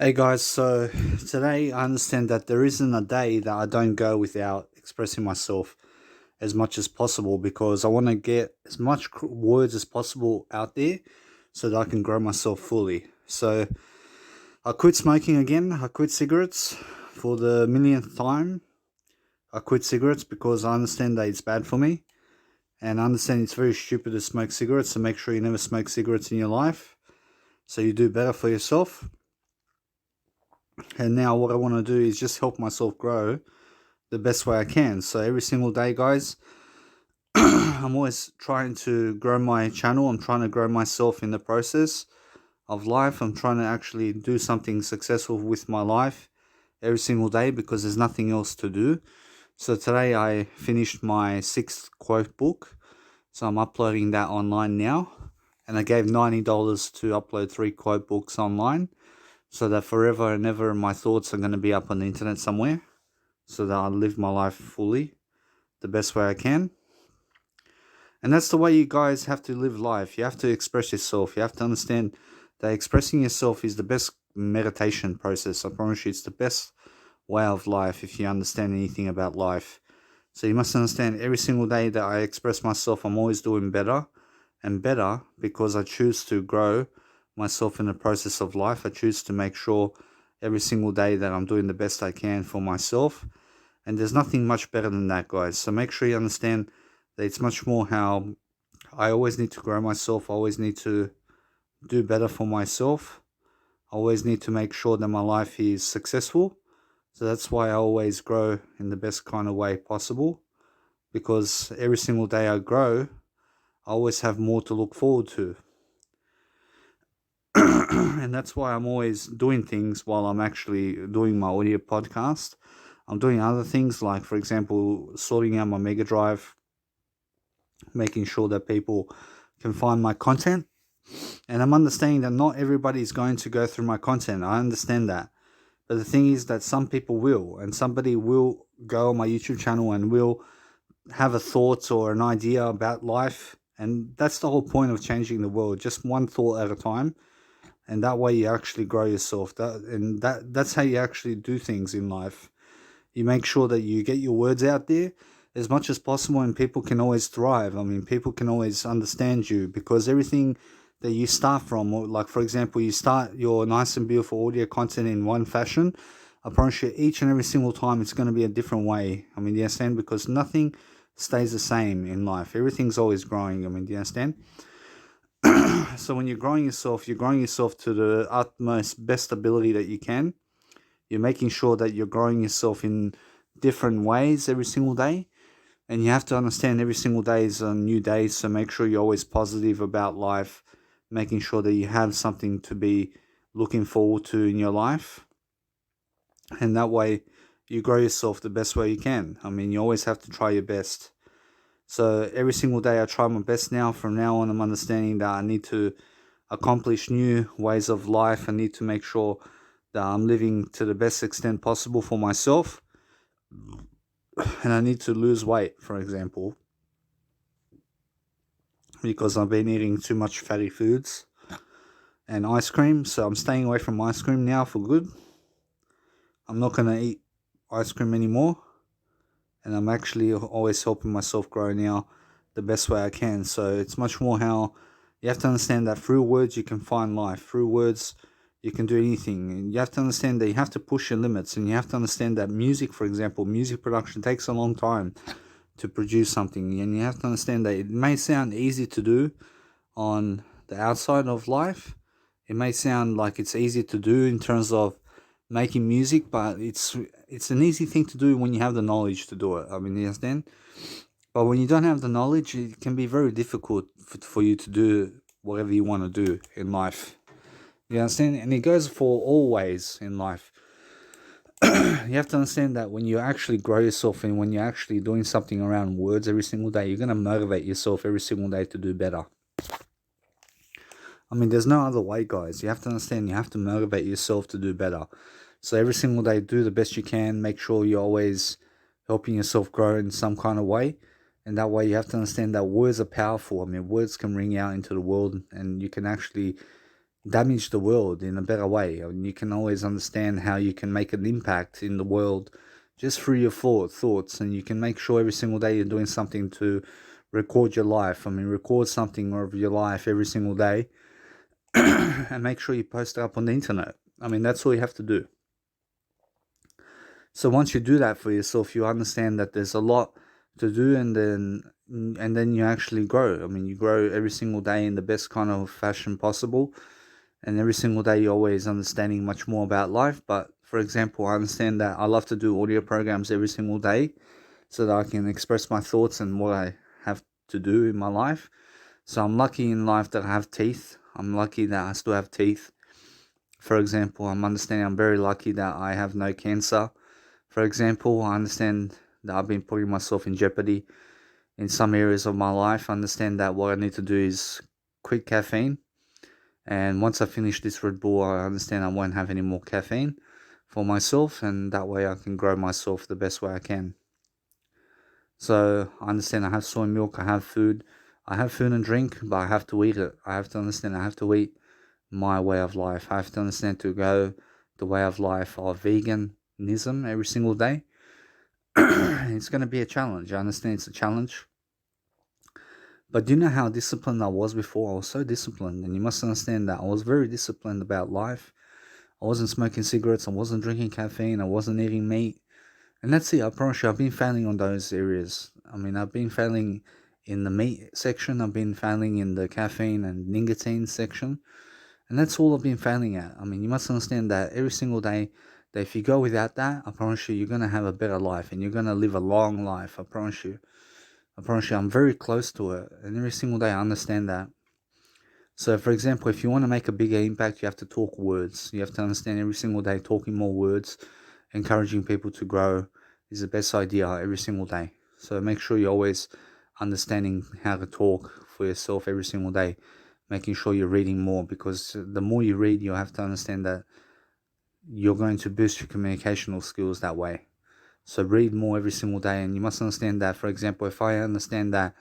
Hey guys, so today I understand that there isn't a day that I don't go without expressing myself as much as possible because I want to get as much words as possible out there so that I can grow myself fully. So I quit smoking again, I quit cigarettes for the millionth time. I quit cigarettes because I understand that it's bad for me and I understand it's very stupid to smoke cigarettes, so make sure you never smoke cigarettes in your life so you do better for yourself. And now what I want to do is just help myself grow the best way I can. So every single day, guys, I'm always trying to grow my channel. I'm trying to grow myself in the process of life. I'm trying to actually do something successful with my life every single day because there's nothing else to do. So today I finished my sixth quote book. So I'm uploading that online now. And I gave $90 to upload 3 quote books online so that forever and ever my thoughts are going to be up on the internet somewhere so that I live my life fully the best way I can. And that's the way you guys have to live life. You have to express yourself. You have to understand that expressing yourself is the best meditation process. I promise you, it's the best way of life if you understand anything about life. So you must understand every single day that I express myself, I'm always doing better and better because I choose to grow myself in the process of life. I choose to make sure every single day that I'm doing the best I can for myself. And there's nothing much better than that, guys. So make sure you understand that it's much more how I always need to grow myself. I always need to do better for myself. I always need to make sure that my life is successful. So that's why I always grow in the best kind of way possible. Because every single day I grow, I always have more to look forward to. And that's why I'm always doing things while I'm actually doing my audio podcast. I'm doing other things like, for example, sorting out my Mega Drive, making sure that people can find my content. And I'm understanding that not everybody is going to go through my content. I understand that. But the thing is that some people will, and somebody will go on my YouTube channel and will have a thought or an idea about life. And that's the whole point of changing the world, just one thought at a time. And that way you actually grow yourself. That's how you actually do things in life. You make sure that you get your words out there as much as possible, and people can always thrive. I mean, people can always understand you because everything that you start from, or like for example, you start your nice and beautiful audio content in one fashion. I promise you, each and every single time it's going to be a different way. I mean, do you understand? Because nothing stays the same in life. Everything's always growing. I mean, do you understand? So when you're growing yourself to the utmost best ability that you can. You're making sure that you're growing yourself in different ways every single day. And you have to understand every single day is a new day. So make sure you're always positive about life, making sure that you have something to be looking forward to in your life. And that way you grow yourself the best way you can. I mean, you always have to try your best. So every single day I try my best now. From now on, I'm understanding that I need to accomplish new ways of life. I need to make sure that I'm living to the best extent possible for myself. And I need to lose weight, for example, because I've been eating too much fatty foods and ice cream. So I'm staying away from ice cream now for good. I'm not going to eat ice cream anymore. And I'm actually always helping myself grow now the best way I can. So it's much more how you have to understand that through words you can find life. Through words you can do anything. And you have to understand that you have to push your limits. And you have to understand that music, for example, music production takes a long time to produce something. And you have to understand that it may sound easy to do on the outside of life. It may sound like it's easy to do in terms of making music, but it's an easy thing to do when you have the knowledge to do it. I mean, you understand? But when you don't have the knowledge, it can be very difficult for you to do whatever you want to do in life. You understand? And it goes for all ways in life. You have to understand that when you actually grow yourself and when you're actually doing something around words every single day, you're going to motivate yourself every single day to do better. I mean, there's no other way, guys. You have to understand, you have to motivate yourself to do better. So every single day, do the best you can. Make sure you're always helping yourself grow in some kind of way. And that way, you have to understand that words are powerful. I mean, words can ring out into the world and you can actually damage the world in a better way. And you can always understand how you can make an impact in the world just through your thoughts. And you can make sure every single day you're doing something to record your life. I mean, record something of your life every single day and make sure you post it up on the internet. I mean, that's all you have to do. So once you do that for yourself, you understand that there's a lot to do, and then you actually grow. I mean, you grow every single day in the best kind of fashion possible, and every single day you're always understanding much more about life. But for example, I understand that I love to do audio programs every single day so that I can express my thoughts and what I have to do in my life. So I'm lucky in life that I have teeth. I'm lucky that I still have teeth. For example, I'm very lucky that I have no cancer. For example, I understand that I've been putting myself in jeopardy in some areas of my life. I understand that what I need to do is quit caffeine. And once I finish this Red Bull, I understand I won't have any more caffeine for myself. And that way I can grow myself the best way I can. So I understand I have soy milk, I have food. I have food and drink, but I have to eat it. I have to understand I have to eat my way of life. I have to understand to go the way of life of veganism every single day. It's going to be a challenge. I understand it's a challenge. But do you know how disciplined I was before? I was so disciplined, and you must understand that I was very disciplined about life. I wasn't smoking cigarettes, I wasn't drinking caffeine, I wasn't eating meat. And that's it, I promise you, I've been failing on those areas. I mean, I've been failing in the meat section, I've been failing in the caffeine and nicotine section. And that's all I've been failing at. I mean, you must understand that every single day, that if you go without that, I promise you, you're going to have a better life and you're going to live a long life. I promise you. I promise you, I'm very close to it. And every single day, I understand that. So, for example, if you want to make a bigger impact, you have to talk words. You have to understand every single day, talking more words, encouraging people to grow is the best idea every single day. So, make sure you're always understanding how to talk for yourself every single day, making sure you're reading more, because the more you read, you have to understand that you're going to boost your communicational skills that way. So read more every single day, and you must understand that, for example, if I understand that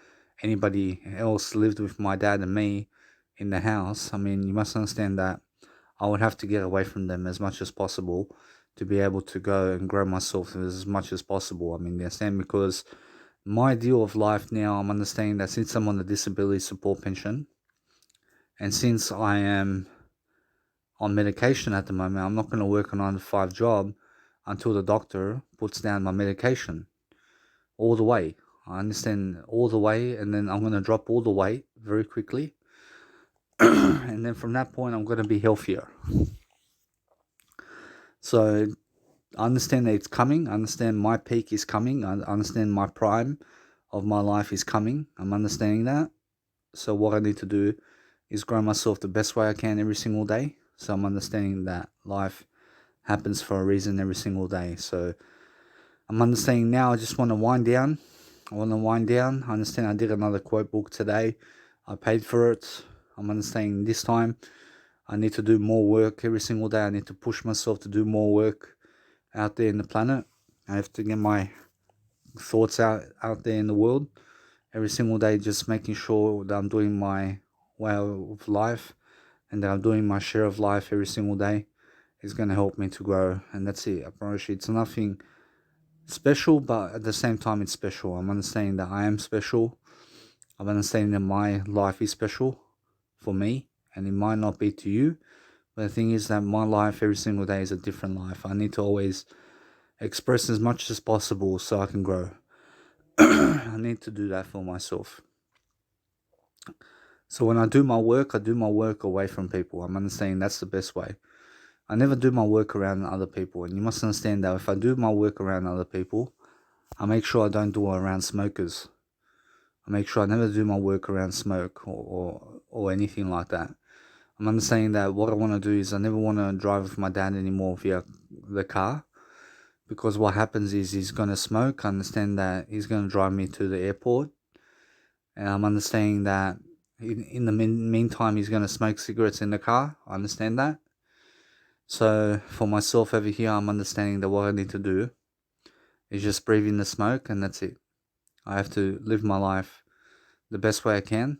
anybody else lived with my dad and me in the house, I mean, you must understand that I would have to get away from them as much as possible to be able to go and grow myself as much as possible. I mean, you understand, because my deal of life now, I'm understanding that since I'm on the disability support pension, and since I am on medication at the moment, I'm not going to work a 9 to 5 job until the doctor puts down my medication all the way. I understand all the way, and then I'm going to drop all the weight very quickly. And then from that point, I'm going to be healthier. So I understand that it's coming. I understand my peak is coming. I understand my prime of my life is coming. I'm understanding that. So what I need to do is grow myself the best way I can every single day. So I'm understanding that life happens for a reason every single day. So I'm understanding now I just want to wind down. I want to wind down. I understand I did another quote book today. I paid for it. I'm understanding this time I need to do more work every single day. I need to push myself to do more work out there in the planet. I have to get my thoughts out there in the world every single day, just making sure that I'm doing my way of life and that I'm doing my share of life every single day is going to help me to grow. And that's it. I promise you, it's nothing special, but at the same time, it's special. I'm understanding that I am special. I'm understanding that my life is special for me, and it might not be to you. But the thing is that my life every single day is a different life. I need to always express as much as possible so I can grow. I need to do that for myself. So when I do my work away from people. I'm understanding that's the best way. I never do my work around other people, and you must understand that if I do my work around other people, I make sure I don't do it around smokers. I make sure I never do my work around smoke or anything like that. I'm understanding that what I want to do is I never want to drive with my dad anymore via the car, because what happens is he's going to smoke. I understand that he's going to drive me to the airport, and I'm understanding that in the meantime he's going to smoke cigarettes in the car. I understand that. So for myself over here, I'm understanding that what I need to do is just breathe in the smoke, and that's it. I have to live my life the best way I can,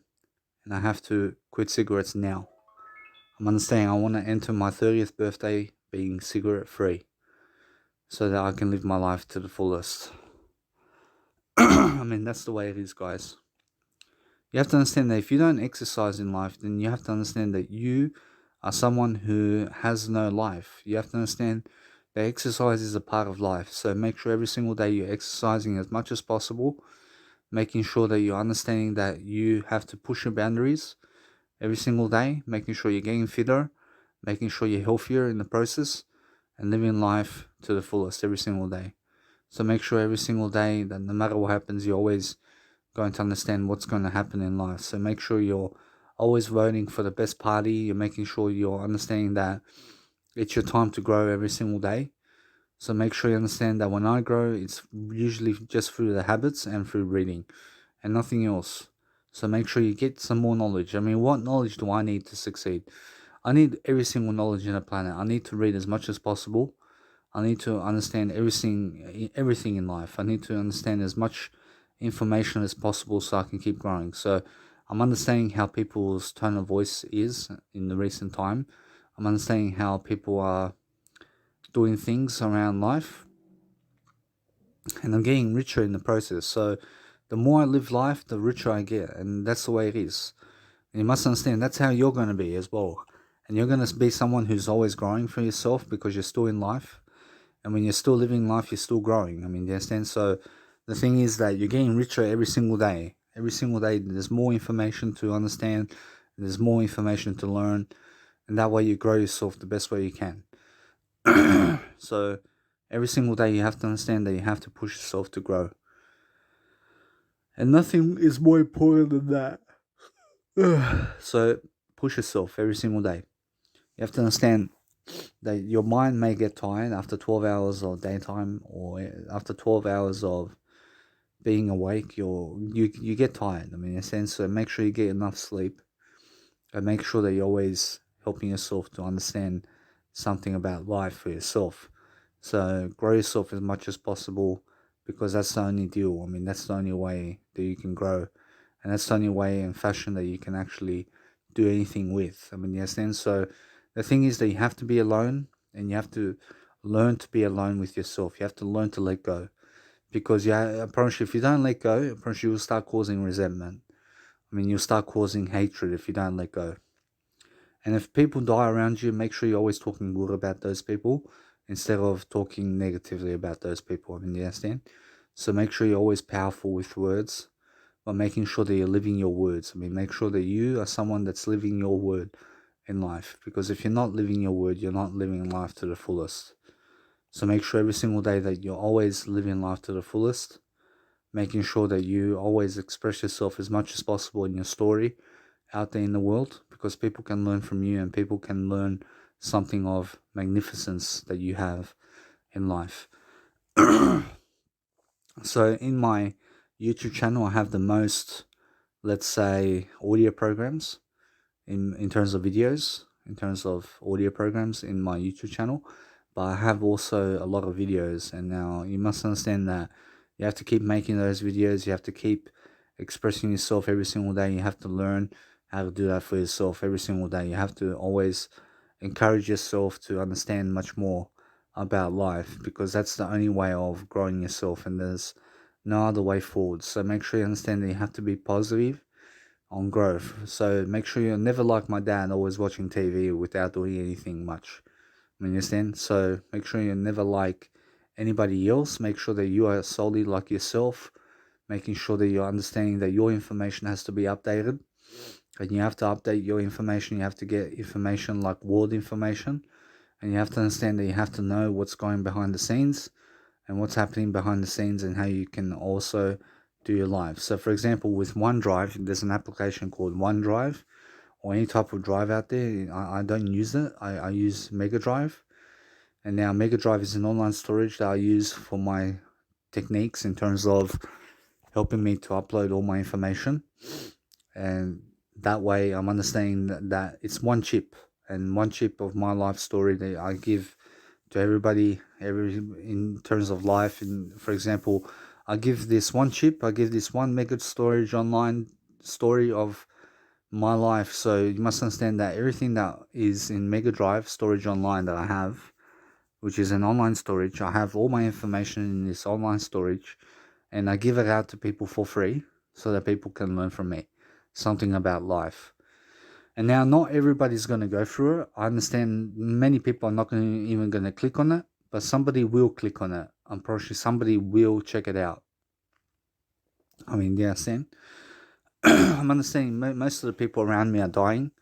and I have to quit cigarettes now. I'm understanding I want to enter my 30th birthday being cigarette free so that I can live my life to the fullest. I mean, that's the way it is, guys. You have to understand that if you don't exercise in life, then you have to understand that you are someone who has no life. You have to understand that exercise is a part of life. So make sure every single day you're exercising as much as possible, making sure that you're understanding that you have to push your boundaries every single day, making sure you're getting fitter, making sure you're healthier in the process, and living life to the fullest every single day. So make sure every single day that no matter what happens, you're always going to understand what's going to happen in life. So make sure you're always voting for the best party. You're making sure you're understanding that it's your time to grow every single day. So make sure you understand that when I grow, it's usually just through the habits and through reading and nothing else. So make sure you get some more knowledge. I mean, what knowledge do I need to succeed? I need every single knowledge in the planet. I need to read as much as possible. I need to understand everything in life. I need to understand as much information as possible so I can keep growing. So I'm understanding how people's tone of voice is in the recent time. I'm understanding how people are doing things around life, and I'm getting richer in the process. So the more I live life, the richer I get, and that's the way it is. And you must understand that's how you're going to be as well. And you're going to be someone who's always growing for yourself because you're still in life. And when you're still living life, you're still growing. I mean, you understand? So the thing is that you're getting richer every single day. Every single day, there's more information to understand. There's more information to learn. And that way you grow yourself the best way you can. So every single day you have to understand that you have to push yourself to grow. And nothing is more important than that. So push yourself every single day. You have to understand that your mind may get tired after 12 hours of daytime or after 12 hours of being awake. You get tired. I mean, in a sense, so make sure you get enough sleep and make sure that you're always helping yourself to understand something about life for yourself. So grow yourself as much as possible because that's the only deal. I mean, that's the only way that you can grow. And that's the only way and fashion that you can actually do anything with. I mean, you understand? So the thing is that you have to be alone and you have to learn to be alone with yourself. You have to learn to let go. Because I promise you, if you don't let go, I promise you will start causing resentment. I mean, you'll start causing hatred if you don't let go. And if people die around you, make sure you're always talking good about those people instead of talking negatively about those people. I mean, you understand? So make sure you're always powerful with words, but making sure that you're living your words. I mean, make sure that you are someone that's living your word in life. Because if you're not living your word, you're not living life to the fullest. So make sure every single day that you're always living life to the fullest, making sure that you always express yourself as much as possible in your story out there in the world, because people can learn from you and people can learn something of magnificence that you have in life. So in my YouTube channel, I have the most, let's say, audio programs in terms of videos, in terms of audio programs in my YouTube channel. But I have also a lot of videos, and now you must understand that you have to keep making those videos. You have to keep expressing yourself every single day. You have to learn how to do that for yourself every single day. You have to always encourage yourself to understand much more about life, because that's the only way of growing yourself, and there's no other way forward. So make sure you understand that you have to be positive on growth. So make sure you're never like my dad, always watching TV without doing anything much. You understand? So make sure you're never like anybody else. Make sure that you are solely like yourself. Making sure that you're understanding that your information has to be updated. And you have to update your information. You have to get information like world information. And you have to understand that you have to know what's going behind the scenes and what's happening behind the scenes and how you can also do your life. So for example, with OneDrive, there's an application called OneDrive, or any type of drive out there. I don't use it. I use Mega Drive. And now Mega Drive is an online storage that I use for my techniques in terms of helping me to upload all my information. And that way I'm understanding that it's one chip, and one chip of my life story that I give to everybody, in terms of life. And for example, I give this one chip, I give this one mega storage online story of my life. So you must understand that everything that is in Mega Drive storage online that I have, which is an online storage, I have all my information in this online storage, and I give it out to people for free so that people can learn from me something about life. And now, not everybody's going to go through it. I understand many people are not even going to click on it, but somebody will click on it. I'm pretty sure somebody will check it out. I mean, yeah, understand? I'm understanding most of the people around me are dying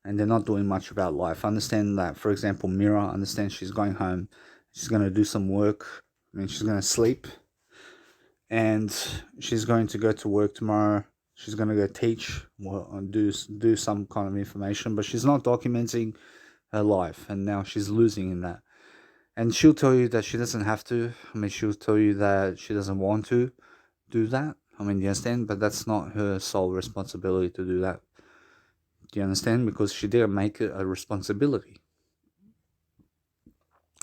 and they're not doing much about life. I understand that, for example, Mira, I understand she's going home. She's going to do some work. I mean, she's going to sleep and she's going to go to work tomorrow. She's going to go teach or do some kind of information, but she's not documenting her life, and now she's losing in that. And she'll tell you that she doesn't have to. I mean, she'll tell you that she doesn't want to do that. I mean, you understand? But that's not her sole responsibility to do that. Do you understand? Because she didn't make it a responsibility.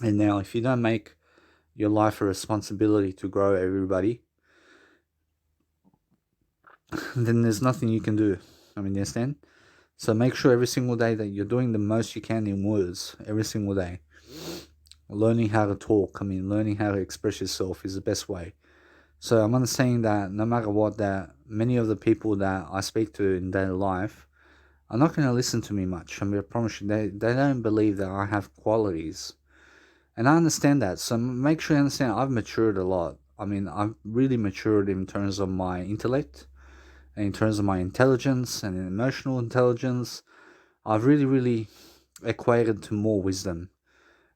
And now, if you don't make your life a responsibility to grow everybody, then there's nothing you can do. I mean, you understand? So make sure every single day that you're doing the most you can in words, every single day. Learning how to talk, learning how to express yourself is the best way. So I'm understanding that no matter what, that many of the people that I speak to in daily life are not going to listen to me much. I promise you, they don't believe that I have qualities. And I understand that. So make sure you understand I've matured a lot. I've really matured in terms of my intellect, and in terms of my intelligence and emotional intelligence. I've really equated to more wisdom.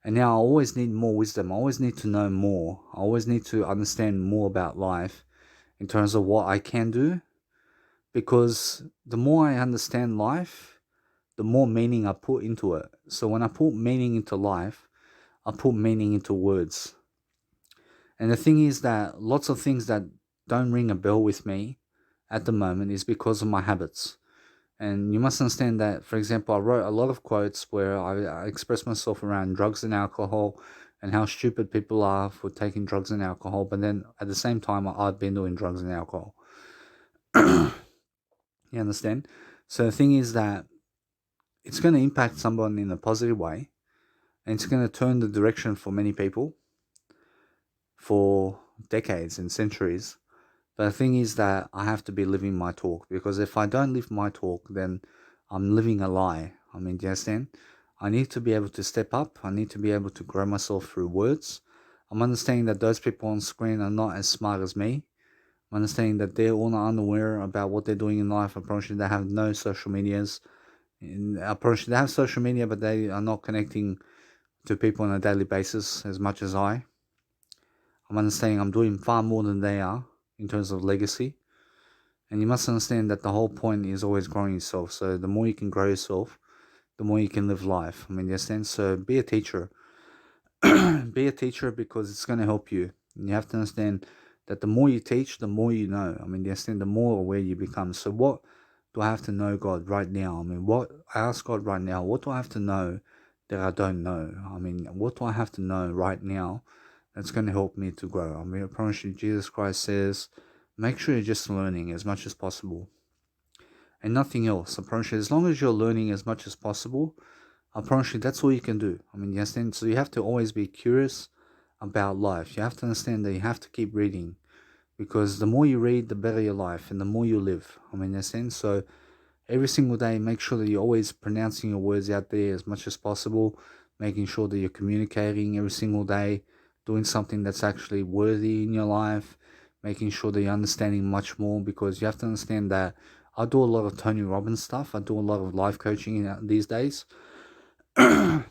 And now I always need more wisdom. I always need to know more. I always need to understand more about life in terms of what I can do. Because the more I understand life, the more meaning I put into it. So when I put meaning into life, I put meaning into words. And the thing is that lots of things that don't ring a bell with me at the moment is because of my habits. And you must understand that, for example, I wrote a lot of quotes where I express myself around drugs and alcohol and how stupid people are for taking drugs and alcohol. But then at the same time, I've been doing drugs and alcohol. You understand? So the thing is that it's going to impact someone in a positive way, and it's going to turn the direction for many people for decades and centuries. But the thing is that I have to be living my talk, because if I don't live my talk, then I'm living a lie. Do you understand? I need to be able to step up. I need to be able to grow myself through words. I'm understanding that those people on screen are not as smart as me. I'm understanding that they're all unaware about what they're doing in life. I'm probably they have no social medias. Approach they have social media, but they are not connecting to people on a daily basis as much as I. I'm understanding I'm doing far more than they are in terms of legacy. And you must understand that the whole point is always growing yourself. So the more you can grow yourself, the more you can live life. You understand? So be a teacher. Be a teacher, because it's going to help you. And you have to understand that the more you teach, the more you know. You understand, the more aware you become. So what do I have to know God right now? What I ask God right now, what do I have to know that I don't know? What do I have to know right now that's going to help me to grow? I promise you, Jesus Christ says, make sure you're just learning as much as possible and nothing else. I promise you, as long as you're learning as much as possible, I promise you, that's all you can do. You understand? So you have to always be curious about life. You have to understand that you have to keep reading, because the more you read, the better your life and the more you live. You understand? So every single day, make sure that you're always pronouncing your words out there as much as possible, making sure that you're communicating every single day, doing something that's actually worthy in your life, making sure that you're understanding much more, because you have to understand that I do a lot of Tony Robbins stuff. I do a lot of life coaching these days. And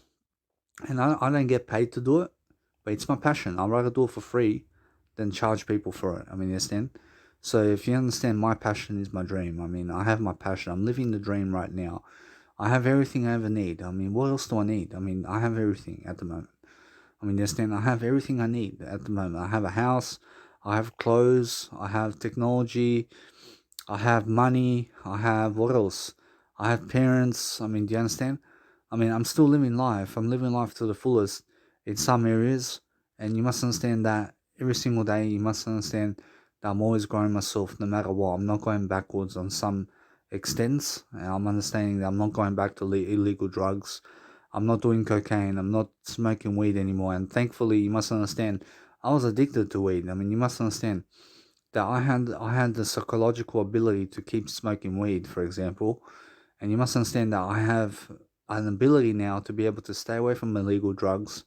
I don't get paid to do it, but it's my passion. I'd rather do it for free than charge people for it. You understand? So if you understand, my passion is my dream. I have my passion. I'm living the dream right now. I have everything I ever need. What else do I need? I have everything at the moment. Understand? I have everything I need at the moment. I have a house. I have clothes. I have technology. I have money. I have what else? I have parents. Do you understand? I'm still living life. I'm living life to the fullest in some areas. And you must understand that every single day, you must understand that I'm always growing myself no matter what. I'm not going backwards on some extends. And I'm understanding that I'm not going back to illegal drugs. I'm not doing cocaine. I'm not smoking weed anymore. And thankfully, you must understand, I was addicted to weed. I mean, you must understand that I had the psychological ability to keep smoking weed, for example. And you must understand that I have an ability now to be able to stay away from illegal drugs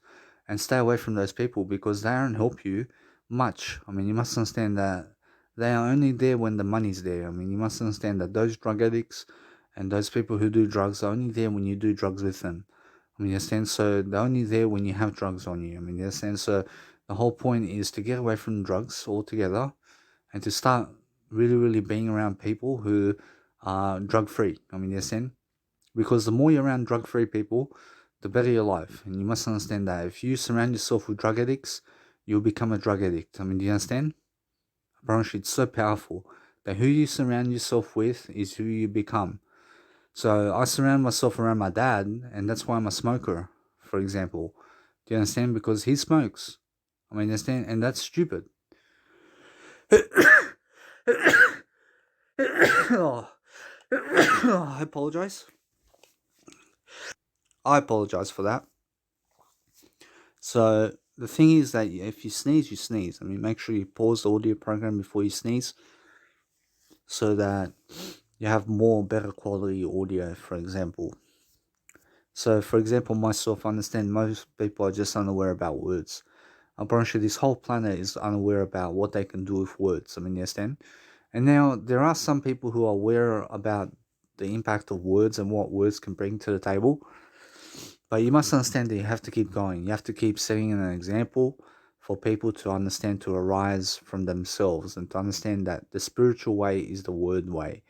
and stay away from those people because they don't help you much. I mean, you must understand that they are only there when the money's there. I mean, you must understand that those drug addicts and those people who do drugs are only there when you do drugs with them. I mean, you understand? So they're only there when you have drugs on you. I mean, you understand? So the whole point is to get away from drugs altogether and to start really, really being around people who are drug free. I mean, you understand? Because the more you're around drug free people, the better your life. And you must understand that if you surround yourself with drug addicts, you'll become a drug addict. I mean, do you understand? I promise you, it's so powerful that who you surround yourself with is who you become. So I surround myself around my dad, and that's why I'm a smoker, for example. Do you understand? Because he smokes. I mean, understand? And that's stupid. Oh. I apologize. I apologize for that. So the thing is that if you sneeze, you sneeze. I mean, make sure you pause the audio program before you sneeze so that you have more better quality audio, for example. So, for example, myself, I understand most people are just unaware about words. I'm pretty sure this whole planet is unaware about what they can do with words. I mean, you understand? And now there are some people who are aware about the impact of words and what words can bring to the table. But you must understand that you have to keep going. You have to keep setting an example for people to understand, to arise from themselves, and to understand that the spiritual way is the word way.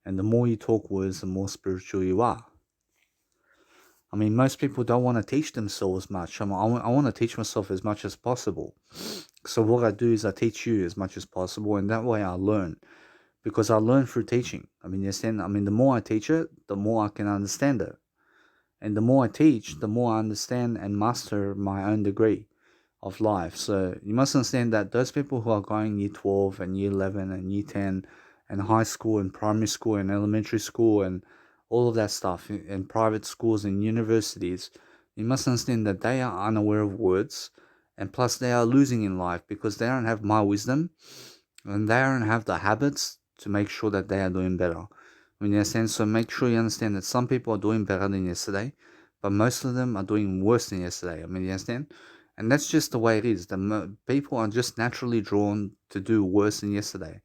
And the more you talk words, the more spiritual you are. I mean, most people don't want to teach themselves much. I want to teach myself as much as possible. So what I do is I teach you as much as possible, and that way I learn. Because I learn through teaching. I mean, you understand? I mean, the more I teach it, the more I can understand it. And the more I teach, the more I understand and master my own degree of life. So you must understand that those people who are going year 12 and year 11 and year 10 and high school and primary school and elementary school and all of that stuff and private schools and universities, you must understand that they are unaware of words, and plus they are losing in life because they don't have my wisdom and they don't have the habits to make sure that they are doing better. In a sense, so make sure you understand that some people are doing better than yesterday, but most of them are doing worse than yesterday. I mean, you understand? And that's just the way it is. People are just naturally drawn to do worse than yesterday.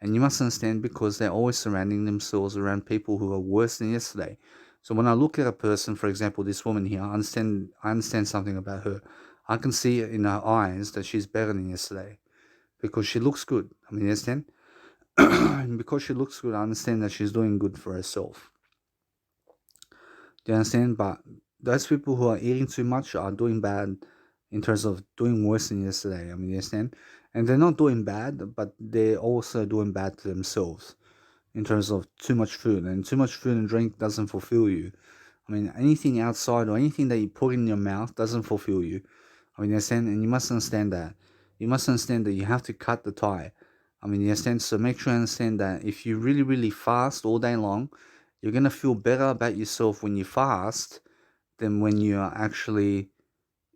And you must understand because they're always surrounding themselves around people who are worse than yesterday. So when I look at a person, for example, this woman here, I understand something about her. I can see in her eyes that she's better than yesterday because she looks good. I mean, you understand? And because she looks good, I understand that she's doing good for herself. Do you understand? But those people who are eating too much are doing bad in terms of doing worse than yesterday. I mean, you understand? And they're not doing bad, but they're also doing bad to themselves in terms of too much food. And too much food and drink doesn't fulfill you. I mean, anything outside or anything that you put in your mouth doesn't fulfill you. I mean, you understand? And you must understand that. You must understand that you have to cut the tie. I mean, you understand? So make sure you understand that if you really, really fast all day long, you're going to feel better about yourself when you fast than when you are actually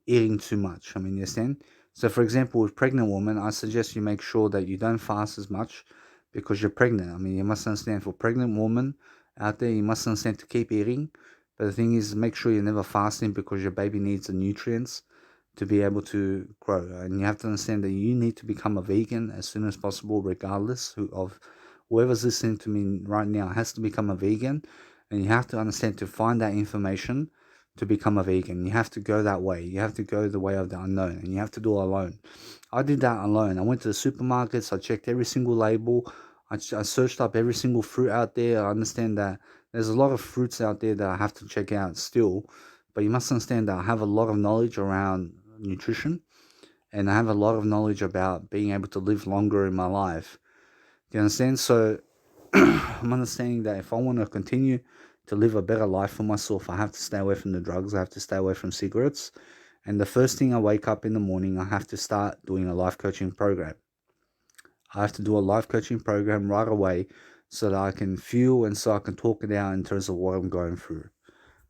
eating too much. I mean, you understand? So, for example, with pregnant women, I suggest you make sure that you don't fast as much because you're pregnant. I mean, you must understand for pregnant women out there, you must understand to keep eating. But the thing is, make sure you're never fasting because your baby needs the nutrients to be able to grow. And you have to understand that you need to become a vegan as soon as possible, regardless of whoever's listening to me right now has to become a vegan. And you have to understand to find that information to become a vegan. You have to go that way. You have to go the way of the unknown, and you have to do it alone. I did that alone. I went to the supermarkets. I checked every single label. I searched up every single fruit out there. I understand that there's a lot of fruits out there that I have to check out still, but you must understand that I have a lot of knowledge around nutrition, and I have a lot of knowledge about being able to live longer in my life. Do you understand? So I'm understanding that if I want to continue to live a better life for myself, I have to stay away from the drugs. I have to stay away from cigarettes. And the first thing I wake up in the morning, I have to start doing a life coaching program. I have to do a life coaching program right away so that I can feel and so I can talk it out in terms of what I'm going through.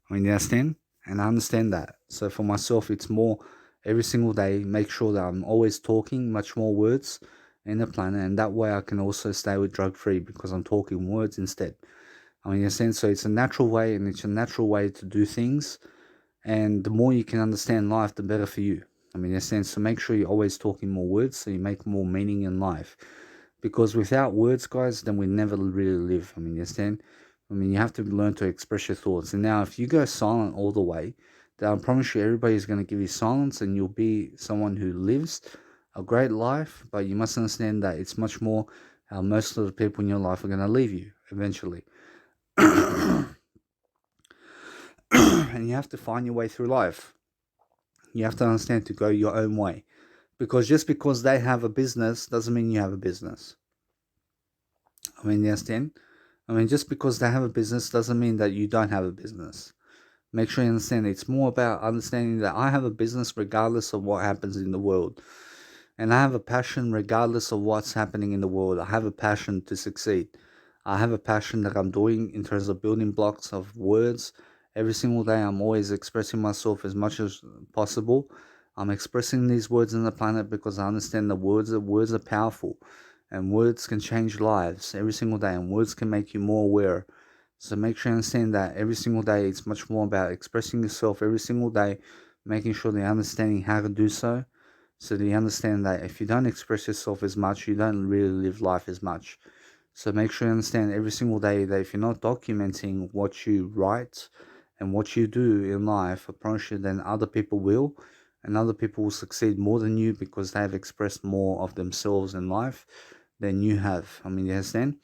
I mean, you understand? And I understand that. So for myself, it's more every single day, make sure that I'm always talking much more words in the planet. And that way I can also stay with drug free because I'm talking words instead. I mean, you understand? So it's a natural way and it's a natural way to do things. And the more you can understand life, the better for you. I mean, in a sense, so make sure you're always talking more words so you make more meaning in life. Because without words, guys, then we never really live. I mean, you understand? I mean, you have to learn to express your thoughts. And now, if you go silent all the way, then I promise you, everybody's going to give you silence and you'll be someone who lives a great life. But you must understand that it's much more how most of the people in your life are going to leave you eventually. And you have to find your way through life. You have to understand to go your own way. Because just because they have a business doesn't mean you have a business. I mean, you understand? I mean, just because they have a business doesn't mean that you don't have a business. Make sure you understand it's more about understanding that I have a business regardless of what happens in the world. And I have a passion regardless of what's happening in the world. I have a passion to succeed. I have a passion that I'm doing in terms of building blocks of words. Every single day, I'm always expressing myself as much as possible. I'm expressing these words in the planet because I understand the words are powerful, and words can change lives every single day, and words can make you more aware. So make sure you understand that every single day, it's much more about expressing yourself every single day, making sure that you're understanding how to do so. So that you understand that if you don't express yourself as much, you don't really live life as much. So make sure you understand every single day that if you're not documenting what you write and what you do in life, I promise you then other people will, and other people will succeed more than you because they have expressed more of themselves in life than you have. I mean, you understand?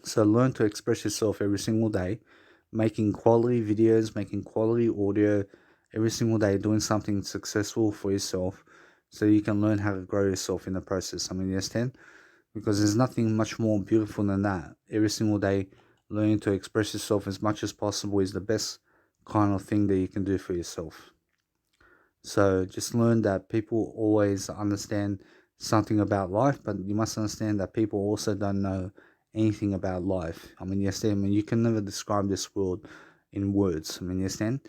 So learn to express yourself every single day, making quality videos, making quality audio every single day, doing something successful for yourself so you can learn how to grow yourself in the process. I mean, you understand? Because there's nothing much more beautiful than that. Every single day, learning to express yourself as much as possible is the best kind of thing that you can do for yourself. So just learn that people always understand something about life, but you must understand that people also don't know anything about life. I mean, yes, I mean, you can never describe this world in words. I mean, you understand?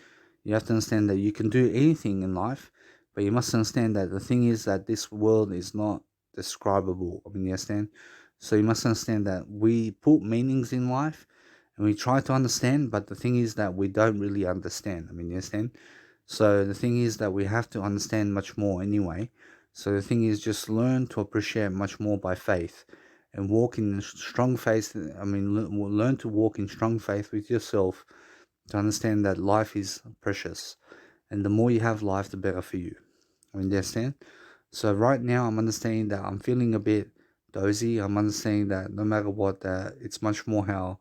You have to understand that you can do anything in life, but you must understand that the thing is that this world is not describable. I mean, you understand? So you must understand that we put meanings in life and we try to understand, but the thing is that we don't really understand. I mean, you understand? So the thing is that we have to understand much more anyway. So the thing is just learn to appreciate much more by faith and walk in strong faith. I mean, learn to walk in strong faith with yourself to understand that life is precious. And the more you have life, the better for you. I mean, you understand? So right now I'm understanding that I'm feeling a bit dozy. I'm understanding that no matter what, that it's much more how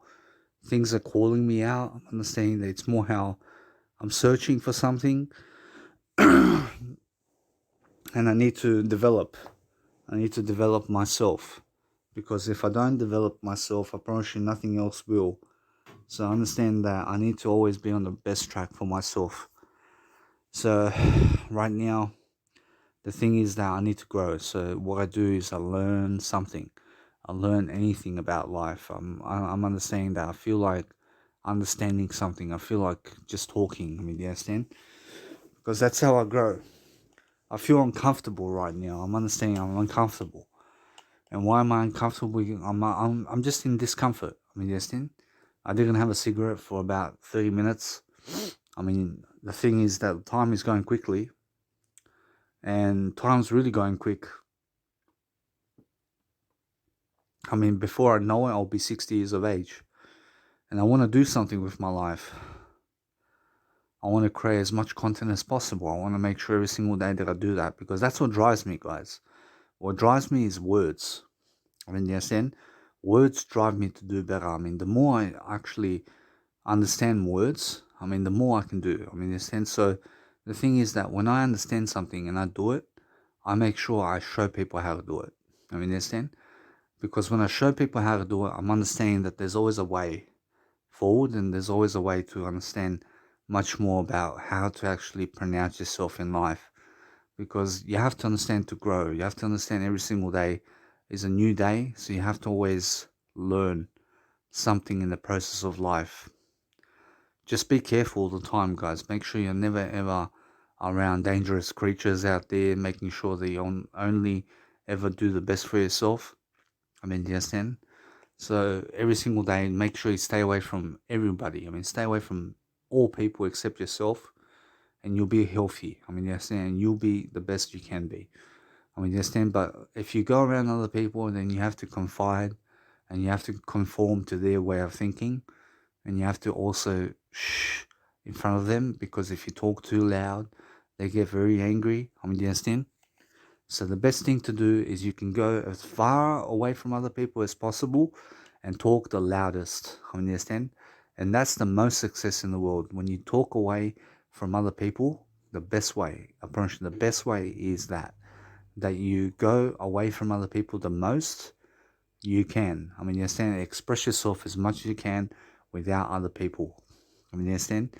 things are calling me out. I'm understanding that it's more how I'm searching for something and I need to develop. I need to develop myself because if I don't develop myself, I promise you nothing else will. So I understand that I need to always be on the best track for myself. So right now, the thing is that I need to grow. So what I do is I learn something. I learn anything about life. I'm understanding that I feel like understanding something. I feel like just talking. I mean, you understand? Because that's how I grow. I feel uncomfortable right now. I'm understanding I'm uncomfortable. And why am I uncomfortable? I'm just in discomfort. I mean, you understand? I didn't have a cigarette for about 30 minutes. I mean, the thing is that time is going quickly. And time's really going quick. I mean, before I know it, I'll be 60 years of age. And I want to do something with my life. I want to create as much content as possible. I want to make sure every single day that I do that. Because that's what drives me, guys. What drives me is words. I mean, you understand? Words drive me to do better. I mean, the more I actually understand words, I mean, the more I can do. I mean, you understand? So the thing is that when I understand something and I do it, I make sure I show people how to do it. I mean, you understand? Because when I show people how to do it, I'm understanding that there's always a way forward and there's always a way to understand much more about how to actually pronounce yourself in life. Because you have to understand to grow. You have to understand every single day is a new day, so you have to always learn something in the process of life. Just be careful all the time, guys. Make sure you're never ever around dangerous creatures out there, making sure that you only ever do the best for yourself. Do you understand? So every single day, make sure you stay away from everybody. Stay away from all people except yourself, and you'll be healthy. You understand? You'll be the best you can be. You understand? But if you go around other people, then you have to confide, and you have to conform to their way of thinking, and you have to also shh in front of them, because if you talk too loud, they get very angry. You understand? So the best thing to do is you can go as far away from other people as possible and talk the loudest. You understand? And that's the most success in the world. When you talk away from other people, the best way, I promise you, the best way is that you go away from other people the most you can. You understand? Express yourself as much as you can without other people. You understand?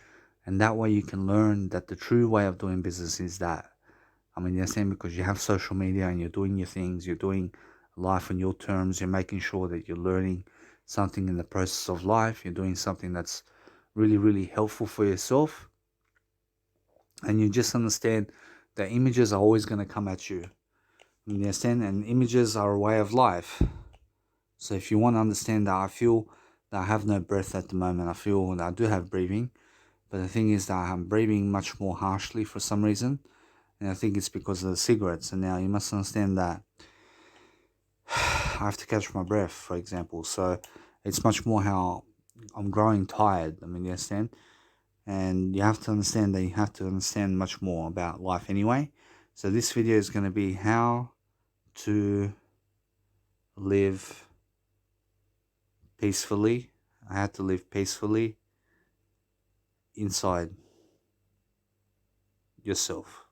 And that way you can learn that the true way of doing business is that. You understand? Because you have social media and you're doing your things, you're doing life on your terms, you're making sure that you're learning something in the process of life, you're doing something that's really, really helpful for yourself. And you just understand that images are always going to come at you. You understand? And images are a way of life. So if you want to understand that, I feel that I have no breath at the moment. I feel that I do have breathing. But the thing is that I'm breathing much more harshly for some reason. And I think it's because of the cigarettes. And now you must understand that I have to catch my breath, for example. So it's much more how I'm growing tired. You understand? And you have to understand that you have to understand much more about life anyway. So this video is going to be how to live peacefully. I had to live peacefully inside yourself.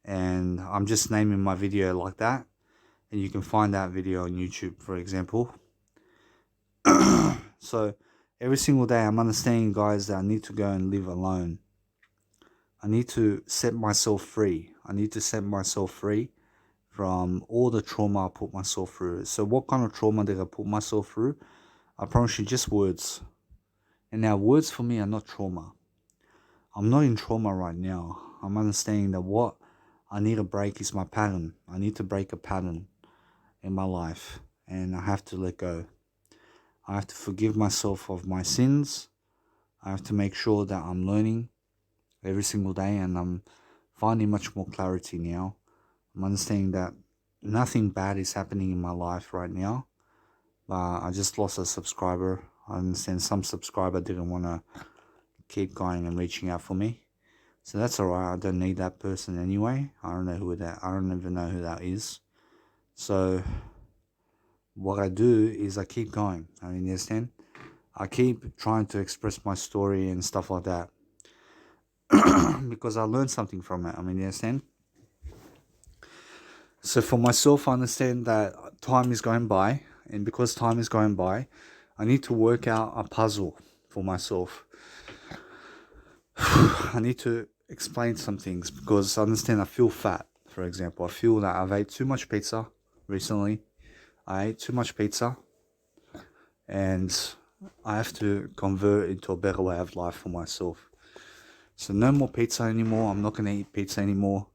And I'm just naming my video like that, and you can find that video on YouTube, for example. So every single day I'm understanding, guys, that I need to go and live alone. I need to set myself free. I need to set myself free from all the trauma I put myself through. So what kind of trauma did I put myself through? I promise you, just words. And now words for me are not trauma. I'm not in trauma right now. I'm understanding that what I need to break is my pattern. I need to break a pattern in my life, and I have to let go. I have to forgive myself of my sins. I have to make sure that I'm learning every single day, and I'm finding much more clarity now. I'm understanding that nothing bad is happening in my life right now. I just lost a subscriber. I understand some subscriber didn't want to keep going and reaching out for me. So that's alright. I don't need that person anyway. I don't even know who that is. So what I do is I keep going. You understand? I keep trying to express my story and stuff like that. Because I learned something from it. You understand? So for myself, I understand that time is going by. And because time is going by, I need to work out a puzzle for myself. I need to explain some things, because I understand I feel fat, for example. I feel that I've ate too much pizza recently. I ate too much pizza, and I have to convert into a better way of life for myself. So no more pizza anymore. I'm not going to eat pizza anymore.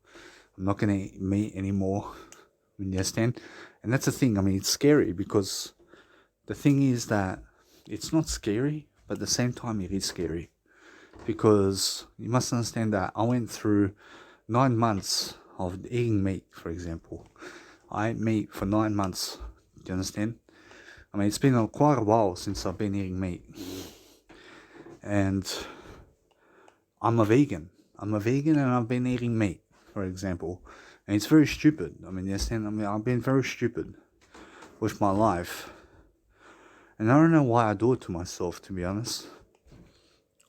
I'm not going to eat meat anymore. You understand? And that's the thing. It's scary, because the thing is that it's not scary, but at the same time it is scary. Because you must understand that I went through 9 months of eating meat, for example. I ate meat for 9 months. Do you understand? It's been quite a while since I've been eating meat. And I'm a vegan. I'm a vegan and I've been eating meat, for example. And it's very stupid. You understand? I've been very stupid with my life. And I don't know why I do it to myself, to be honest.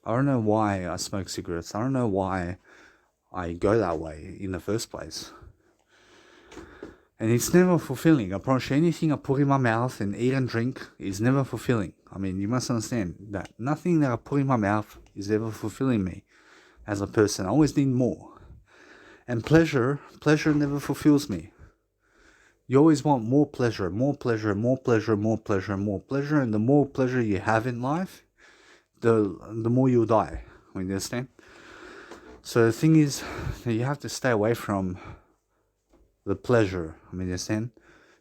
I don't know why I smoke cigarettes. I don't know why I go that way in the first place. And it's never fulfilling. I promise you, anything I put in my mouth and eat and drink is never fulfilling. You must understand that nothing that I put in my mouth is ever fulfilling me as a person. I always need more. And pleasure never fulfills me. You always want more pleasure, more pleasure, more pleasure, more pleasure, more pleasure, and the more pleasure you have in life, the more you'll die. You understand? So the thing is that you have to stay away from the pleasure. You understand?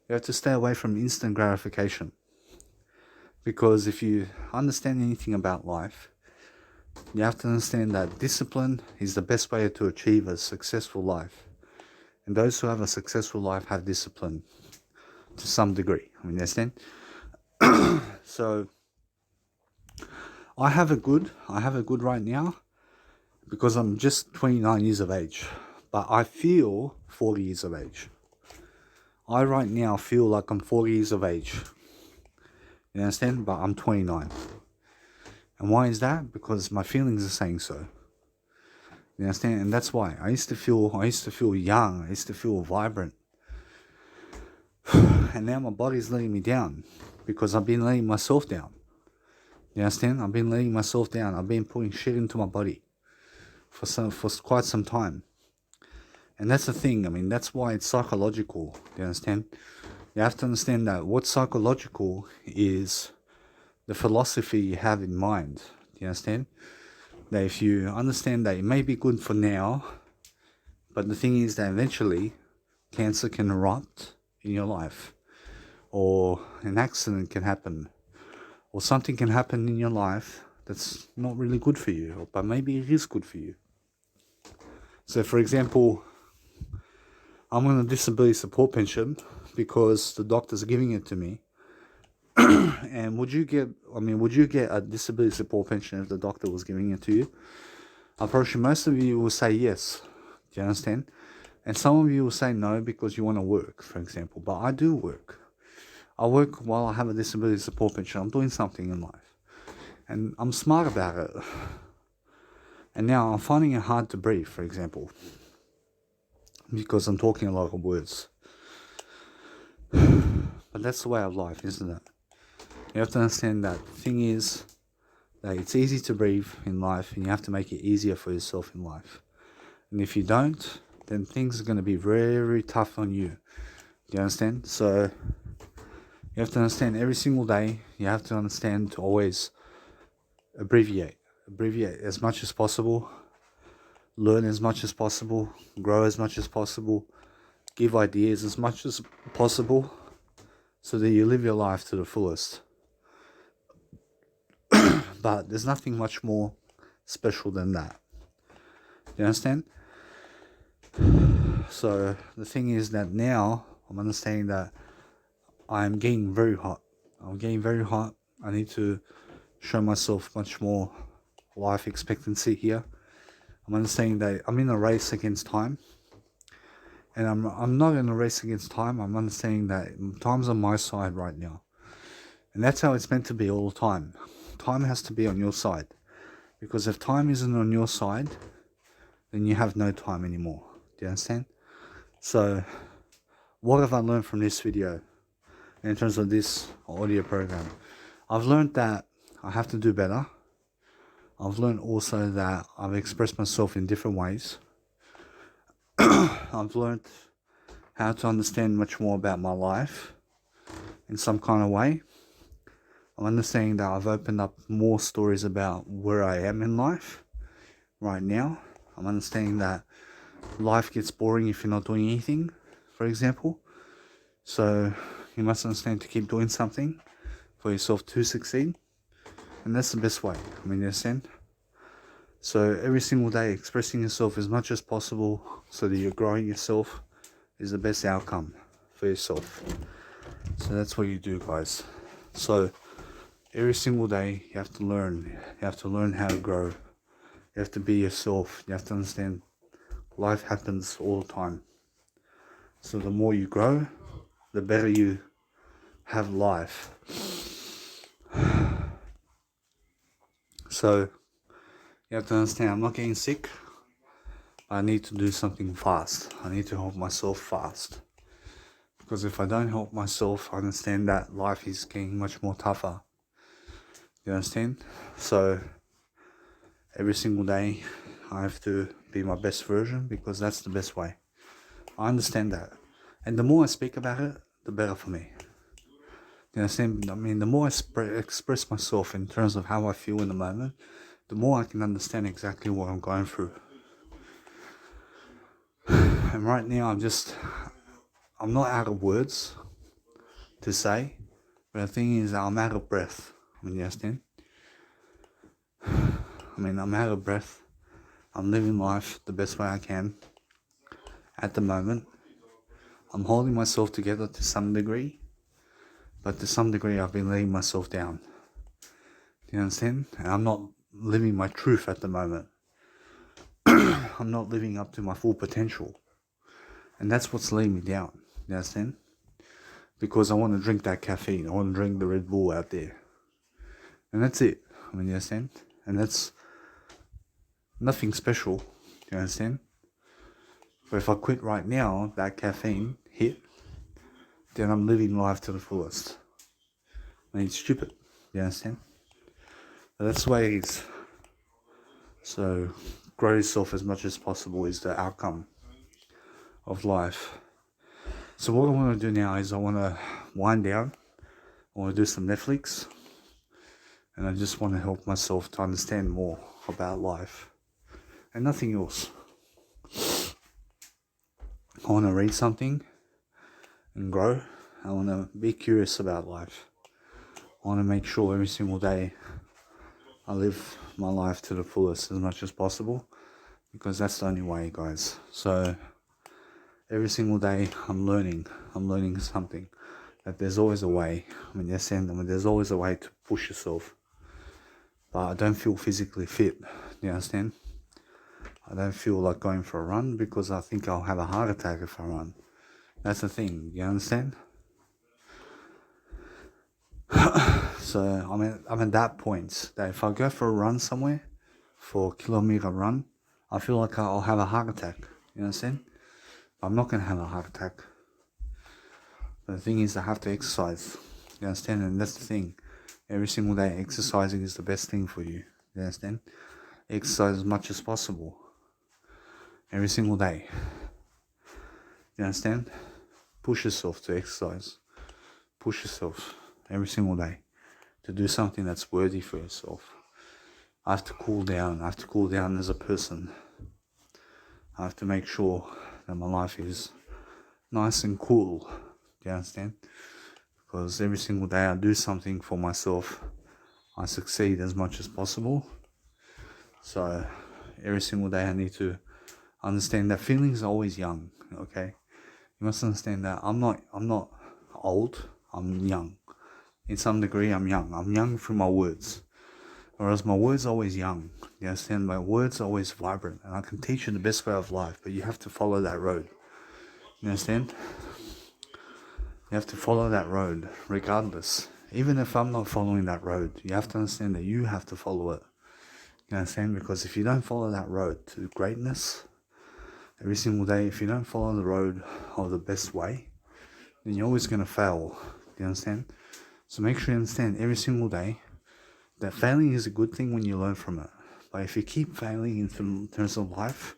You have to stay away from instant gratification. Because if you understand anything about life, you have to understand that discipline is the best way to achieve a successful life. And those who have a successful life have discipline to some degree. You understand? So I have a good right now because I'm just 29 years of age, but I feel 40 years of age. I right now feel like I'm 40 years of age. You understand? But I'm 29. And why is that? Because my feelings are saying so. You understand? And that's why I used to feel young. I used to feel vibrant. And now my body's letting me down because I've been letting myself down. You understand? I've been letting myself down. I've been putting shit into my body for quite some time. And that's the thing. I mean, that's why it's psychological. You understand? You have to understand that what's psychological is the philosophy you have in mind. You understand? That if you understand that it may be good for now, but the thing is that eventually cancer can erupt in your life, or an accident can happen, or something can happen in your life that's not really good for you, but maybe it is good for you. So for example, I'm on a disability support pension because the doctors are giving it to me. And would you get a disability support pension if the doctor was giving it to you? I'm pretty sure most of you will say yes. Do you understand? And some of you will say no because you want to work, for example. But I do work. I work while I have a disability support pension. I'm doing something in life. And I'm smart about it. And now I'm finding it hard to breathe, for example, because I'm talking a lot of words. But that's the way of life, isn't it? You have to understand that the thing is that it's easy to breathe in life, and you have to make it easier for yourself in life. And if you don't, then things are going to be very, very tough on you. Do you understand? So you have to understand every single day, you have to understand to always abbreviate as much as possible, learn as much as possible, grow as much as possible, give ideas as much as possible, so that you live your life to the fullest. But there's nothing much more special than that. You understand? So the thing is that now I'm understanding that I'm getting very hot. I need to show myself much more life expectancy here. I'm understanding that I'm in a race against time. And I'm not in a race against time. I'm understanding that time's on my side right now. And that's how it's meant to be all the time. Time has to be on your side. Because if time isn't on your side, then you have no time anymore. Do you understand? So, what have I learned from this video in terms of this audio program? I've learned that I have to do better. I've learned also that I've expressed myself in different ways. I've learned how to understand much more about my life in some kind of way. I'm understanding that I've opened up more stories about where I am in life right now. I'm understanding that life gets boring if you're not doing anything, for example. So you must understand to keep doing something for yourself to succeed. And that's the best way, you understand? So every single day expressing yourself as much as possible so that you're growing yourself is the best outcome for yourself. So that's what you do, guys. So every single day you have to learn. You have to learn how to grow. You have to be yourself. You have to understand life happens all the time. So the more you grow, the better you have life. So you have to understand, I'm not getting sick. I need to do something fast. I need to help myself fast. Because if I don't help myself, I understand that life is getting much more tougher. You understand? So every single day I have to be my best version because that's the best way. I understand that. And the more I speak about it, the better for me. You understand? I mean, the more I express myself in terms of how I feel in the moment, the more I can understand exactly what I'm going through. And right now, I'm not out of words to say, but the thing is, I'm out of breath. I mean, you understand? I'm out of breath. I'm living life the best way I can at the moment. I'm holding myself together to some degree, but to some degree I've been letting myself down. Do you understand? And I'm not living my truth at the moment. I'm not living up to my full potential. And that's what's letting me down. You understand? Because I want to drink that caffeine. I want to drink the Red Bull out there. And that's it. You understand? And that's nothing special. You understand? But if I quit right now, that caffeine hit, then I'm living life to the fullest. And it's stupid. You understand? But that's the way it is. So, grow yourself as much as possible is the outcome of life. So what I want to do now is I want to wind down. I want to do some Netflix. And I just want to help myself to understand more about life. And nothing else. I want to read something and grow. I want to be curious about life. I want to make sure every single day I live my life to the fullest as much as possible. Because that's the only way, guys. So every single day I'm learning something. That there's always a way. There's always a way to push yourself. But I don't feel physically fit. You understand? I don't feel like going for a run because I think I'll have a heart attack if I run. That's the thing. You understand? So I'm at that point that if I go for a run somewhere, for a kilometer run, I feel like I'll have a heart attack. You understand? I'm not going to have a heart attack. But the thing is, I have to exercise. You understand? And that's the thing. Every single day, exercising is the best thing for you. You understand? Exercise as much as possible. Every single day. You understand? Push yourself to exercise. Push yourself every single day to do something that's worthy for yourself. I have to cool down. I have to cool down as a person. I have to make sure that my life is nice and cool. Do you understand? Because every single day I do something for myself, I succeed as much as possible. So every single day I need to understand that feelings are always young. Okay, you must understand that I'm not old. I'm young. In some degree, I'm young. I'm young through my words. Whereas my words are always young. You understand? My words are always vibrant. And I can teach you the best way of life. But you have to follow that road. You understand? You have to follow that road regardless. Even if I'm not following that road, you have to understand that you have to follow it. You understand? Because if you don't follow that road to greatness, every single day, if you don't follow the road of the best way, then you're always going to fail. You understand? So make sure you understand every single day that failing is a good thing when you learn from it. But if you keep failing in terms of life,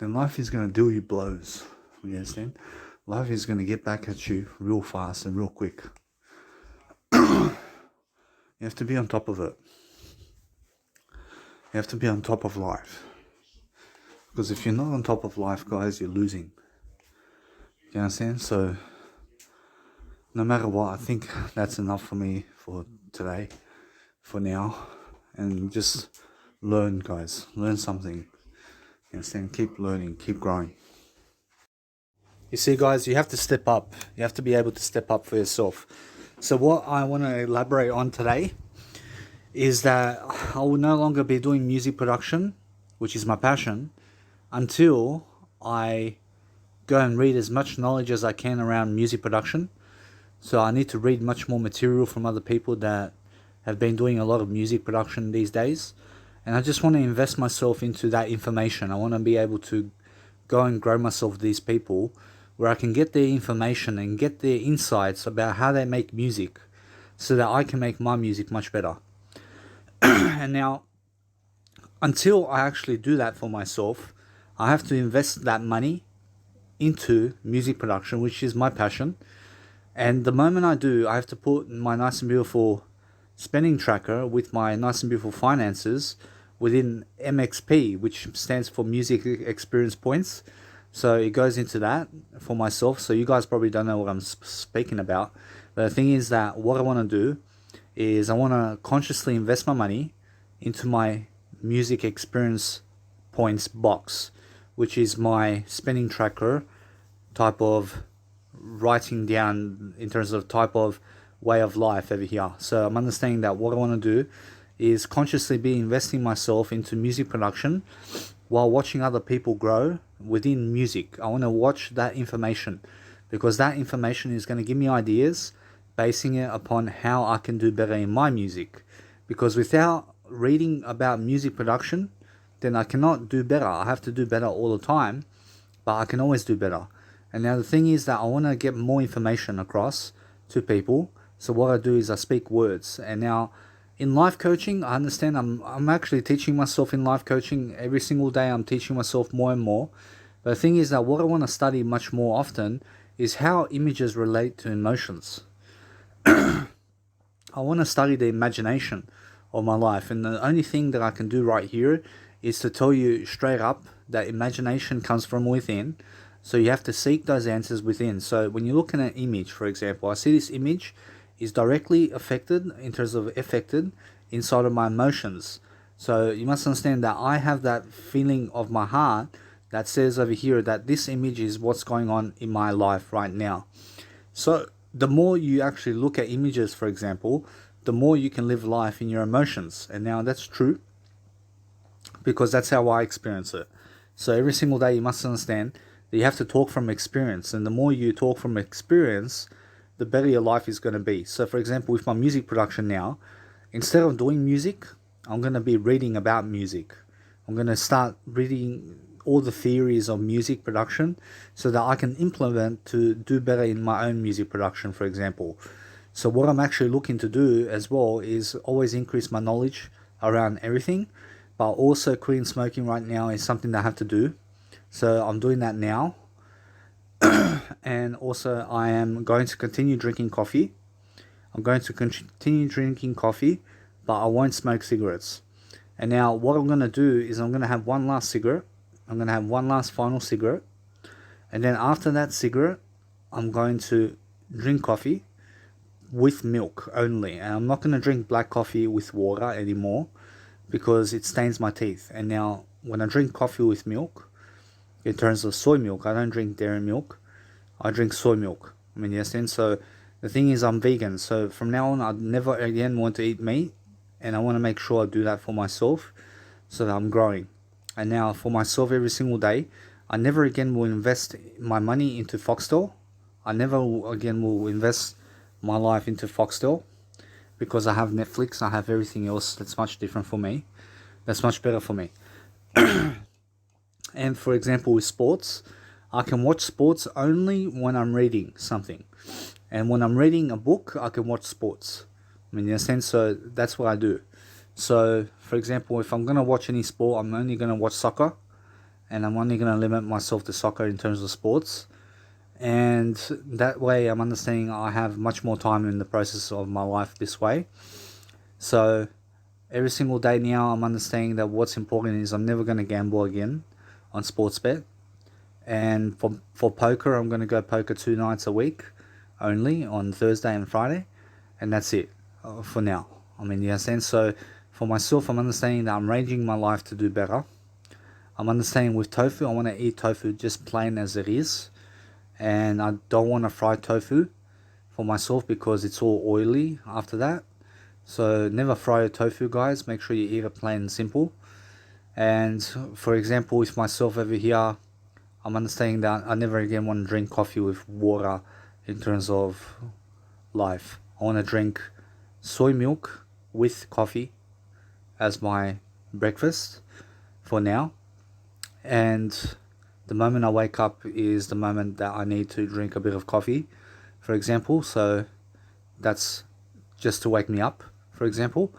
then life is going to deal you blows. You understand? Life is going to get back at you real fast and real quick. You have to be on top of it. You have to be on top of life. Because if you're not on top of life, guys, you're losing. You understand? So, no matter what, I think that's enough for me for today, for now. And just learn, guys. Learn something. You understand? Keep learning. Keep growing. You see, guys, you have to step up. You have to be able to step up for yourself. So what I want to elaborate on today is that I will no longer be doing music production, which is my passion, until I go and read as much knowledge as I can around music production. So I need to read much more material from other people that have been doing a lot of music production these days. And I just want to invest myself into that information. I want to be able to go and grow myself with these people where I can get their information and get their insights about how they make music so that I can make my music much better. And now, until I actually do that for myself, I have to invest that money into music production, which is my passion. And the moment I do, I have to put my nice and beautiful spending tracker with my nice and beautiful finances within MXP, which stands for Music Experience Points. So it goes into that for myself. So you guys probably don't know what I'm speaking about. But the thing is that what I want to do is I want to consciously invest my money into my Music Experience Points box, which is my spending tracker type of writing down in terms of type of way of life over here. So I'm understanding that what I want to do is consciously be investing myself into music production while watching other people grow within music. I want to watch that information because that information is going to give me ideas, basing it upon how I can do better in my music. Because without reading about music production, then I cannot do better. I have to do better all the time, but I can always do better. And now the thing is that I want to get more information across to people. So what I do is I speak words. And now in life coaching, I understand I'm actually teaching myself in life coaching. Every single day I'm teaching myself more and more. But the thing is that what I want to study much more often is how images relate to emotions. I want to study the imagination of my life. And the only thing that I can do right here is to tell you straight up that imagination comes from within. So you have to seek those answers within. So when you look at an image, for example, I see this image is directly affected inside of my emotions. So you must understand that I have that feeling of my heart that says over here that this image is what's going on in my life right now. So the more you actually look at images, for example, the more you can live life in your emotions. And now that's true because that's how I experience it. So every single day you must understand that you have to talk from experience. And the more you talk from experience, the better your life is going to be. So for example, with my music production now, instead of doing music, I'm going to be reading about music. I'm going to start reading all the theories of music production so that I can implement to do better in my own music production, for example. So what I'm actually looking to do as well is always increase my knowledge around everything, but also quitting smoking right now is something that I have to do. So I'm doing that now. And also I am going to continue drinking coffee. I'm going to continue drinking coffee, but I won't smoke cigarettes. And now what I'm going to do is I'm going to have one last cigarette. I'm going to have one last final cigarette. And then after that cigarette, I'm going to drink coffee with milk only. And I'm not going to drink black coffee with water anymore because it stains my teeth. And now when I drink coffee with milk, in terms of soy milk, I don't drink dairy milk. I drink soy milk. I mean, yes, and so the thing is I'm vegan. So from now on, I never again want to eat meat. And I want to make sure I do that for myself so that I'm growing. And now for myself every single day, I never again will invest my money into Foxtel. I never again will invest my life into Foxtel because I have Netflix. I have everything else that's much different for me. That's much better for me. And for example, with sports, I can watch sports only when I'm reading something. And when I'm reading a book, I can watch sports. I mean, in a sense, so that's what I do. So, for example, if I'm going to watch any sport, I'm only going to watch soccer. And I'm only going to limit myself to soccer in terms of sports. And that way, I'm understanding I have much more time in the process of my life this way. So, every single day now, I'm understanding that what's important is I'm never going to gamble again on sports bet. And for poker, I'm going to go poker 2 nights a week only on Thursday and Friday. And that's it for now. I mean, yes, and so for myself, I'm understanding that I'm ranging my life to do better. I'm understanding with tofu, I want to eat tofu just plain as it is. And I don't want to fry tofu for myself because it's all oily after that. So never fry your tofu, guys. Make sure you eat it plain and simple. And for example, with myself over here, I'm understanding that I never again want to drink coffee with water in terms of life. I want to drink soy milk with coffee as my breakfast for now. And the moment I wake up is the moment that I need to drink a bit of coffee, for example. So that's just to wake me up, for example.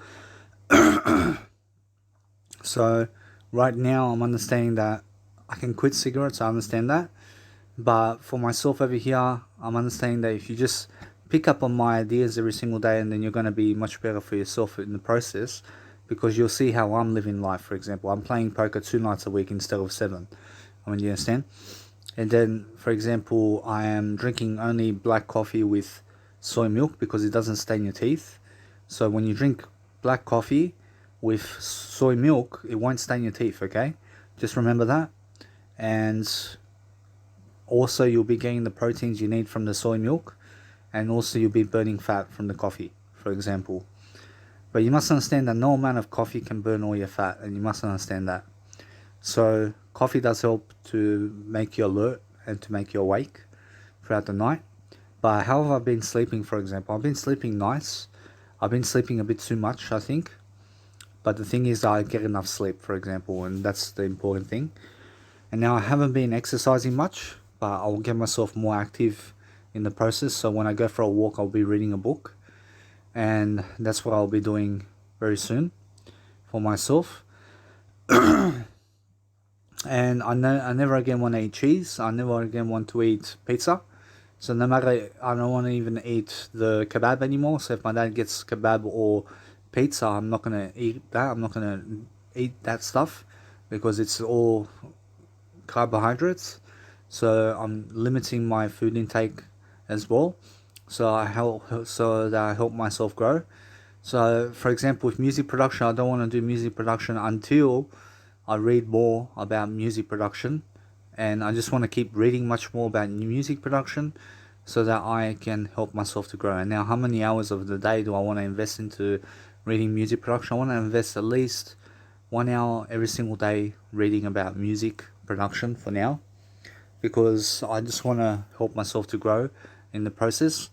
So right now I'm understanding that I can quit cigarettes. I understand that. But for myself over here, I'm understanding that if you just pick up on my ideas every single day, and then you're going to be much better for yourself in the process, because you'll see how I'm living life. For example, I'm playing poker 2 nights a week instead of 7. I mean, you understand? And then, for example, I am drinking only black coffee with soy milk because it doesn't stain your teeth. So when you drink black coffee with soy milk, it won't stain your teeth, okay? Just remember that. And also, you'll be getting the proteins you need from the soy milk, and also you'll be burning fat from the coffee, for example. But you must understand that no amount of coffee can burn all your fat, and you must understand that. So coffee does help to make you alert and to make you awake throughout the night. But how have I been sleeping, for example? I've been sleeping nice. I've been sleeping a bit too much, I think. But the thing is, I get enough sleep, for example, and that's the important thing. And now I haven't been exercising much, but I'll get myself more active in the process. So when I go for a walk, I'll be reading a book. And that's what I'll be doing very soon for myself. And I never again want to eat cheese. I never again want to eat pizza. So no matter, I don't want to even eat the kebab anymore. So if my dad gets kebab or pizza, I'm not going to eat that. I'm not going to eat that stuff because it's all carbohydrates. So I'm limiting my food intake as well. So that I help myself grow. So for example, with music production, I don't want to do music production until I read more about music production, and I just want to keep reading much more about new music production so that I can help myself to grow. And now, how many hours of the day do I want to invest into reading music production? I want to invest at least 1 hour every single day reading about music production for now, because I just want to help myself to grow in the process,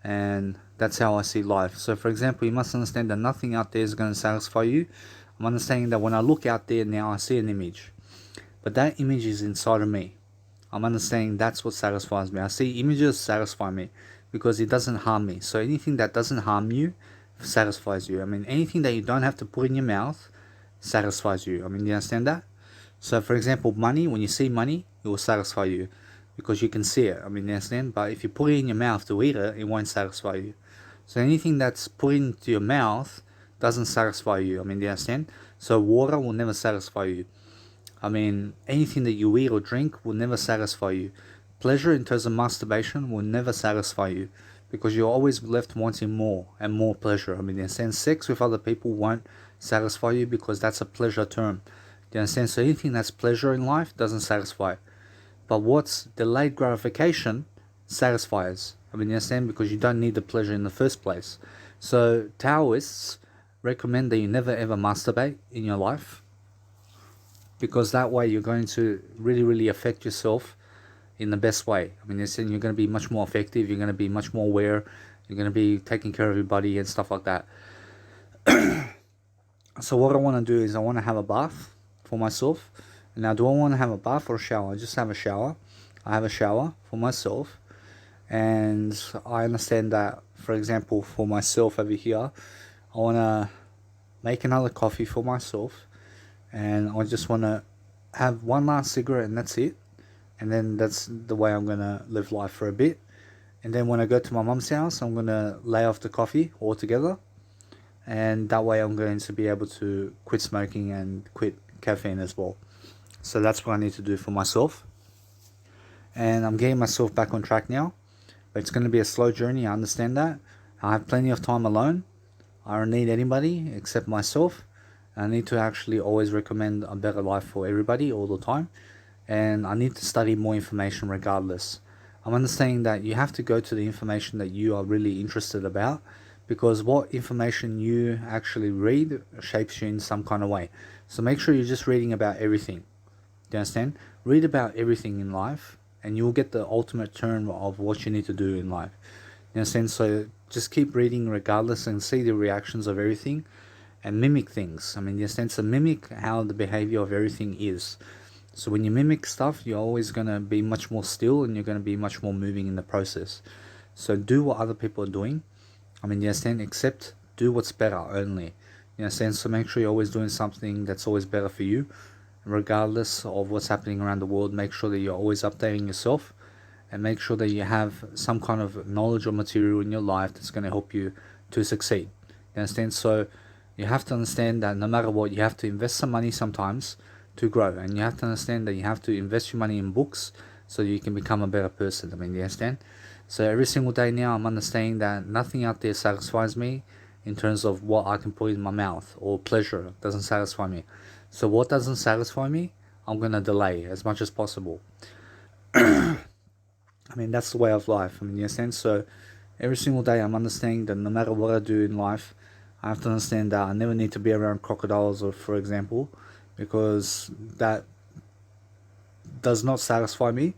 and that's how I see life. So for example, you must understand that nothing out there is going to satisfy you. I'm understanding that when I look out there now, I see an image, but that image is inside of me. I'm understanding that's what satisfies me. I see images satisfy me because it doesn't harm me. So anything that doesn't harm you satisfies you. I mean, anything that you don't have to put in your mouth satisfies you. I mean, you understand that? So for example, money, when you see money, it will satisfy you because you can see it. I mean, you understand? But if you put it in your mouth to eat it, it won't satisfy you. So anything that's put into your mouth doesn't satisfy you. I mean, you understand? So water will never satisfy you. I mean, anything that you eat or drink will never satisfy you. Pleasure in terms of masturbation will never satisfy you because you're always left wanting more and more pleasure. I mean, in a sense, sex with other people won't satisfy you because that's a pleasure term. Do you understand? So anything that's pleasure in life doesn't satisfy. But what's delayed gratification satisfies. I mean, you understand? Because you don't need the pleasure in the first place. So Taoists recommend that you never ever masturbate in your life, because that way you're going to really, really affect yourself in the best way. I mean, you're going to be much more effective, you're going to be much more aware, you're going to be taking care of your body and stuff like that. So what I want to do is I want to have a bath for myself. Now, do I want to have a bath or a shower? I just have a shower. I have a shower for myself. And I understand that, for example, for myself over here, I want to make another coffee for myself. And I just want to have one last cigarette and that's it. And then that's the way I'm going to live life for a bit. And then when I go to my mum's house, I'm going to lay off the coffee altogether. And that way I'm going to be able to quit smoking and quit caffeine as well. So that's what I need to do for myself. And I'm getting myself back on track now. But it's going to be a slow journey, I understand that. I have plenty of time alone. I don't need anybody except myself. I need to actually always recommend a better life for everybody all the time. And I need to study more information regardless. I'm understanding that you have to go to the information that you are really interested about, because what information you actually read shapes you in some kind of way. So make sure you're just reading about everything. Do you understand? Read about everything in life and you'll get the ultimate turn of what you need to do in life. You understand? So just keep reading regardless and see the reactions of everything and mimic things. I mean, you understand? So mimic how the behavior of everything is. So when you mimic stuff, you're always going to be much more still and you're going to be much more moving in the process. So do what other people are doing. I mean, you understand? Except do what's better only. You understand? So make sure you're always doing something that's always better for you. Regardless of what's happening around the world, make sure that you're always updating yourself and make sure that you have some kind of knowledge or material in your life that's going to help you to succeed. You understand? So you have to understand that no matter what, you have to invest some money sometimes to grow, and you have to understand that you have to invest your money in books so you can become a better person. I mean, you understand? So every single day now, I'm understanding that nothing out there satisfies me in terms of what I can put in my mouth, or pleasure doesn't satisfy me. So what doesn't satisfy me, I'm gonna delay as much as possible. I mean, that's the way of life. I mean, you understand? So every single day, I'm understanding that no matter what I do in life, I have to understand that I never need to be around crocodiles, or for example, because that does not satisfy me.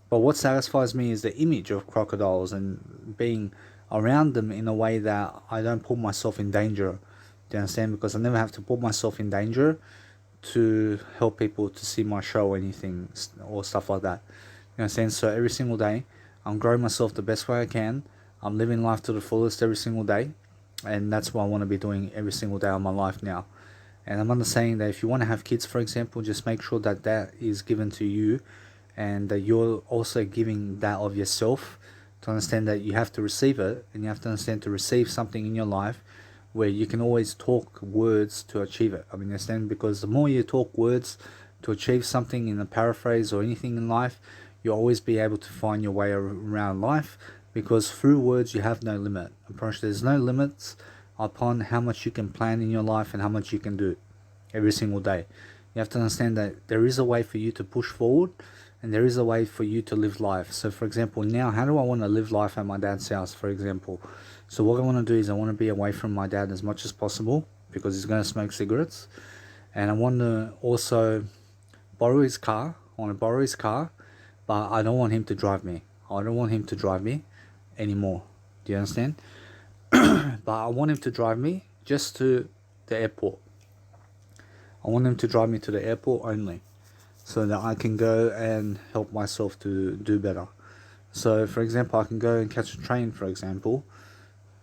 But what satisfies me is the image of crocodiles and being around them in a way that I don't put myself in danger. Do you understand? Because I never have to put myself in danger to help people to see my show or anything or stuff like that. You understand? So every single day, I'm growing myself the best way I can. I'm living life to the fullest every single day, and that's what I want to be doing every single day of my life now. And I'm understanding that if you want to have kids, for example, just make sure that that is given to you, and that you're also giving that of yourself, to understand that you have to receive it, and you have to understand to receive something in your life where you can always talk words to achieve it. I mean, understand? Because the more you talk words to achieve something in a paraphrase or anything in life, you'll always be able to find your way around life, because through words you have no limit. I promise there's no limits upon how much you can plan in your life and how much you can do every single day. You have to understand that there is a way for you to push forward, and there is a way for you to live life. So for example, now, how do I want to live life at my dad's house, for example? So what I want to do is I want to be away from my dad as much as possible, because he's going to smoke cigarettes. And I want to also borrow his car. I want to borrow his car, but I don't want him to drive me. I don't want him to drive me anymore. Do you understand? But I want him to drive me just to the airport. I want him to drive me to the airport only, so that I can go and help myself to do better. So for example, I can go and catch a train, for example,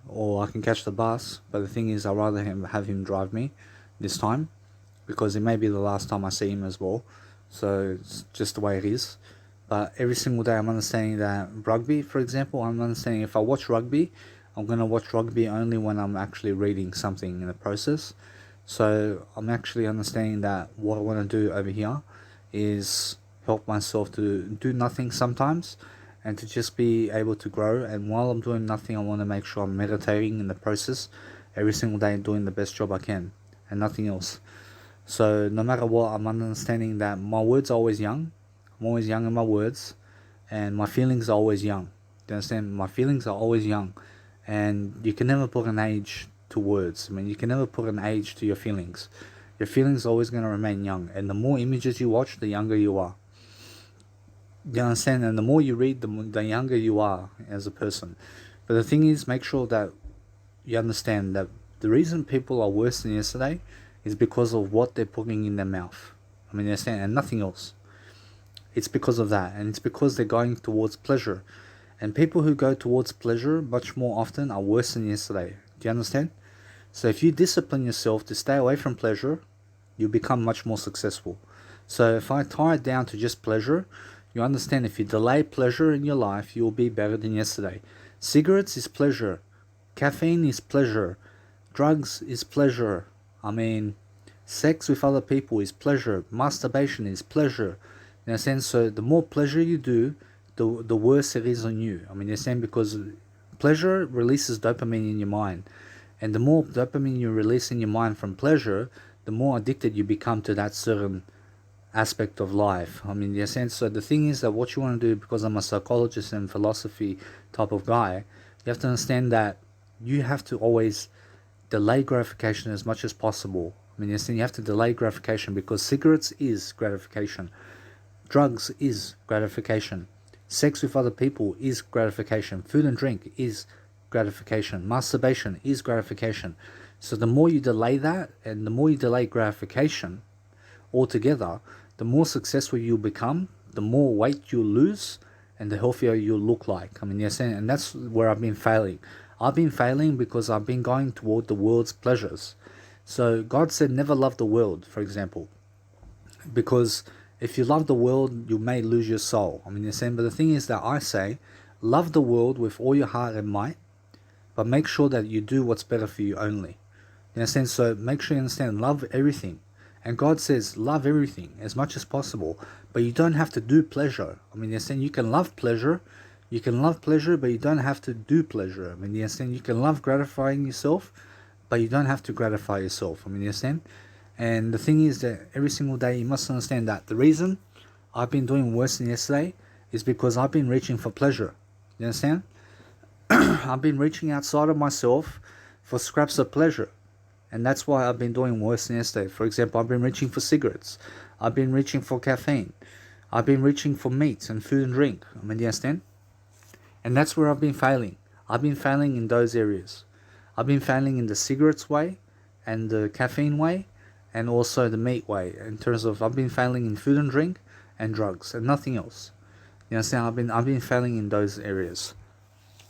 or I can catch the bus, but the thing is, I'd rather have him drive me this time, because it may be the last time I see him as well. So it's just the way it is. But every single day I'm understanding that rugby, for example, I'm understanding if I watch rugby, I'm going to watch rugby only when I'm actually reading something in the process. So I'm actually understanding that what I want to do over here is help myself to do nothing sometimes, and to just be able to grow. And while I'm doing nothing, I want to make sure I'm meditating in the process every single day and doing the best job I can, and nothing else. So no matter what, I'm understanding that my words are always young. I'm always young in my words, and my feelings are always young. Do you understand? My feelings are always young, and you can never put an age to words. I mean, you can never put an age to your feelings. Your feelings are always going to remain young, and the more images you watch, the younger you are. You understand? And the more you read, the younger you are as a person. But the thing is, make sure that you understand that the reason people are worse than yesterday is because of what they're putting in their mouth. I mean, you understand? And nothing else. It's because of that, and it's because they're going towards pleasure. And people who go towards pleasure much more often are worse than yesterday. Do you understand? So if you discipline yourself to stay away from pleasure, you become much more successful. So if I tie it down to just pleasure, you understand, if you delay pleasure in your life, you will be better than yesterday. Cigarettes is pleasure. Caffeine is pleasure. Drugs is pleasure. I mean, sex with other people is pleasure. Masturbation is pleasure. In a sense, so the more pleasure you do, the worse it is on you. I mean, in a sense, because pleasure releases dopamine in your mind. And the more dopamine you release in your mind from pleasure, the more addicted you become to that certain aspect of life. I mean, in a sense, so the thing is that what you want to do, because I'm a psychologist and philosophy type of guy, you have to understand that you have to always delay gratification as much as possible. I mean, you have to delay gratification, because cigarettes is gratification. Drugs is gratification. Sex with other people is gratification. Food and drink is gratification. Masturbation is gratification. So the more you delay that, and the more you delay gratification altogether, the more successful you'll become, the more weight you'll lose, and the healthier you'll look like. I mean, yes, and that's where I've been failing. I've been failing because I've been going toward the world's pleasures. So God said never love the world, for example, because If you love the world, you may lose your soul. I mean, you're saying, but the thing is that I say, love the world with all your heart and might, but make sure that you do what's better for you only. You understand? So make sure you understand, love everything. And God says, love everything as much as possible, but you don't have to do pleasure. I mean, you're saying you can love pleasure, but you don't have to do pleasure. I mean, you're saying you can love gratifying yourself, but you don't have to gratify yourself. I mean, you understand? And the thing is that every single day you must understand that the reason I've been doing worse than yesterday is because I've been reaching for pleasure. You understand? I've been reaching outside of myself for scraps of pleasure. And that's why I've been doing worse than yesterday. For example, I've been reaching for cigarettes. I've been reaching for caffeine. I've been reaching for meat and food and drink. I mean, do you understand? And that's where I've been failing. I've been failing in those areas. I've been failing in the cigarettes way and the caffeine way and also the meat way. In terms of, I've been failing in food and drink and drugs and nothing else. You understand? I've been failing in those areas.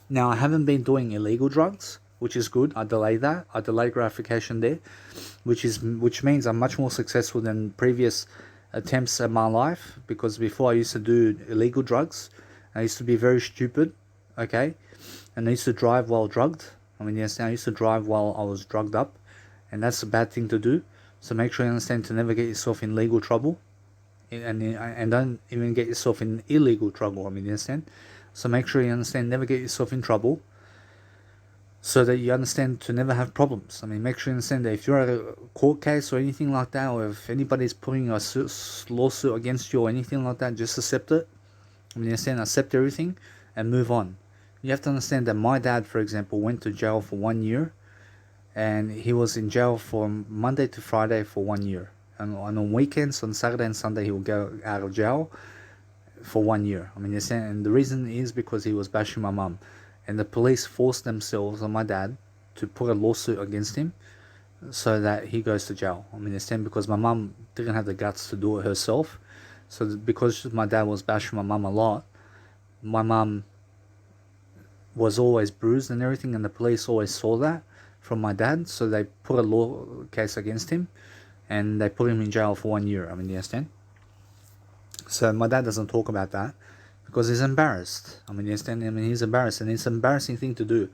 Now, I haven't been doing illegal drugs, which is good. I delay that. I delay gratification there, which means I'm much more successful than previous attempts in my life, because before I used to do illegal drugs. I used to be very stupid, okay? And I used to drive while drugged. I mean, yes, I used to drive while I was drugged up, and that's a bad thing to do. So make sure you understand to never get yourself in legal trouble, and don't even get yourself in illegal trouble. I mean, you understand? So make sure you understand, never get yourself in trouble, so that you understand to never have problems. I mean, make sure you understand that if you're at a court case or anything like that, or if anybody's putting a lawsuit against you or anything like that, just accept it. I mean, you understand, accept everything and move on. You have to understand that my dad, for example, went to jail for 1 year, and he was in jail from Monday to Friday for 1 year. And on weekends, on Saturday and Sunday, he will go out of jail for 1 year. I mean, you understand, and the reason is because he was bashing my mum. And the police forced themselves on my dad to put a lawsuit against him so that he goes to jail. I mean, understand, because my mum didn't have the guts to do it herself. So because my dad was bashing my mum a lot, my mum was always bruised and everything, and the police always saw that from my dad. So they put a law case against him, and they put him in jail for 1 year. I mean, you understand? So my dad doesn't talk about that, because he's embarrassed. I mean, you understand? I mean, he's embarrassed, and it's an embarrassing thing to do.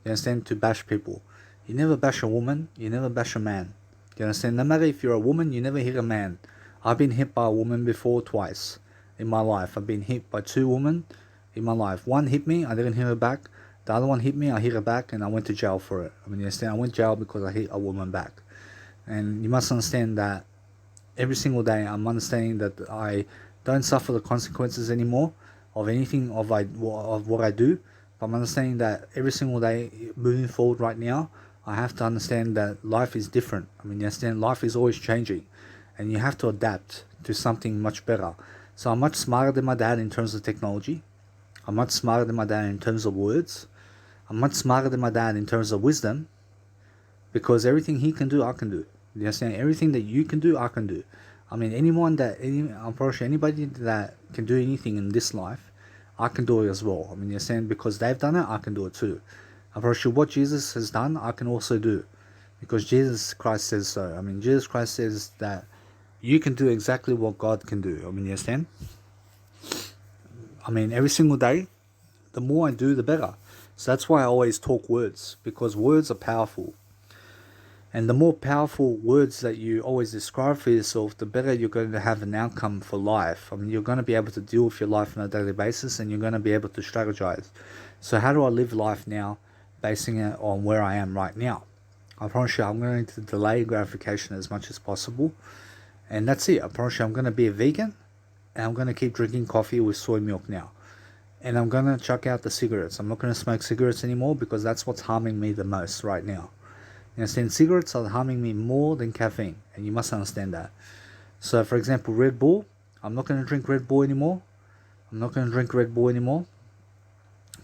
You understand? To bash people. You never bash a woman, you never bash a man. You understand? No matter if you're a woman, you never hit a man. I've been hit by a woman before twice in my life. I've been hit by 2 women in my life. One hit me, I didn't hit her back. The other one hit me, I hit her back, and I went to jail for it. I mean, you understand? I went to jail because I hit a woman back. And you must understand that every single day I'm understanding that I don't suffer the consequences anymore of anything of what I do. But I'm understanding that every single day moving forward right now, I have to understand that life is different. I mean, you understand, life is always changing, and you have to adapt to something much better. So I'm much smarter than my dad in terms of technology. I'm much smarter than my dad in terms of words. I'm much smarter than my dad in terms of wisdom, because everything he can do, I can do. You understand? Everything that you can do, I can do. I mean, I'm pretty sure anybody that can do anything in this life, I can do it as well. I mean, you understand? Because they've done it, I can do it too. I'm pretty sure what Jesus has done, I can also do, because Jesus Christ says so. I mean, Jesus Christ says that you can do exactly what God can do. I mean, you understand? I mean, every single day, the more I do, the better. So that's why I always talk words, because words are powerful. And the more powerful words that you always describe for yourself, the better you're going to have an outcome for life. I mean, you're going to be able to deal with your life on a daily basis, and you're going to be able to strategize. So how do I live life now, basing it on where I am right now? I promise you, I'm going to delay gratification as much as possible. And that's it. I promise you, I'm going to be a vegan, and I'm going to keep drinking coffee with soy milk now. And I'm going to chuck out the cigarettes. I'm not going to smoke cigarettes anymore, because that's what's harming me the most right now. You understand? Cigarettes are harming me more than caffeine, and you must understand that. So, for example, Red Bull, I'm not going to drink Red Bull anymore.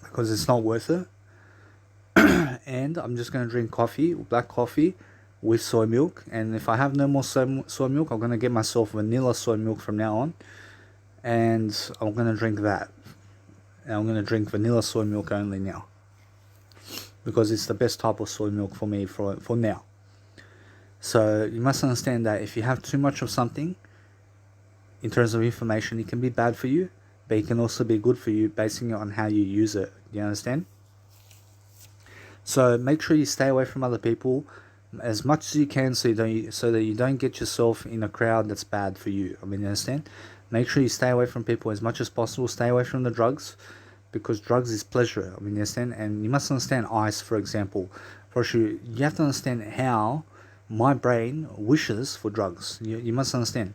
Because it's not worth it. And I'm just going to drink coffee, black coffee, with soy milk. And if I have no more soy milk, I'm going to get myself vanilla soy milk from now on. And I'm going to drink that. And I'm going to drink vanilla soy milk only now, because it's the best type of soy milk for me for now. So you must understand that if you have too much of something, in terms of information, it can be bad for you, but it can also be good for you, basing it on how you use it. You understand? So make sure you stay away from other people as much as you can, so that you don't get yourself in a crowd that's bad for you. I mean, you understand? Make sure you stay away from people as much as possible. Stay away from the drugs, because drugs is pleasure. I mean, you understand? And you must understand ice, for example. For sure, you have to understand how my brain wishes for drugs. You must understand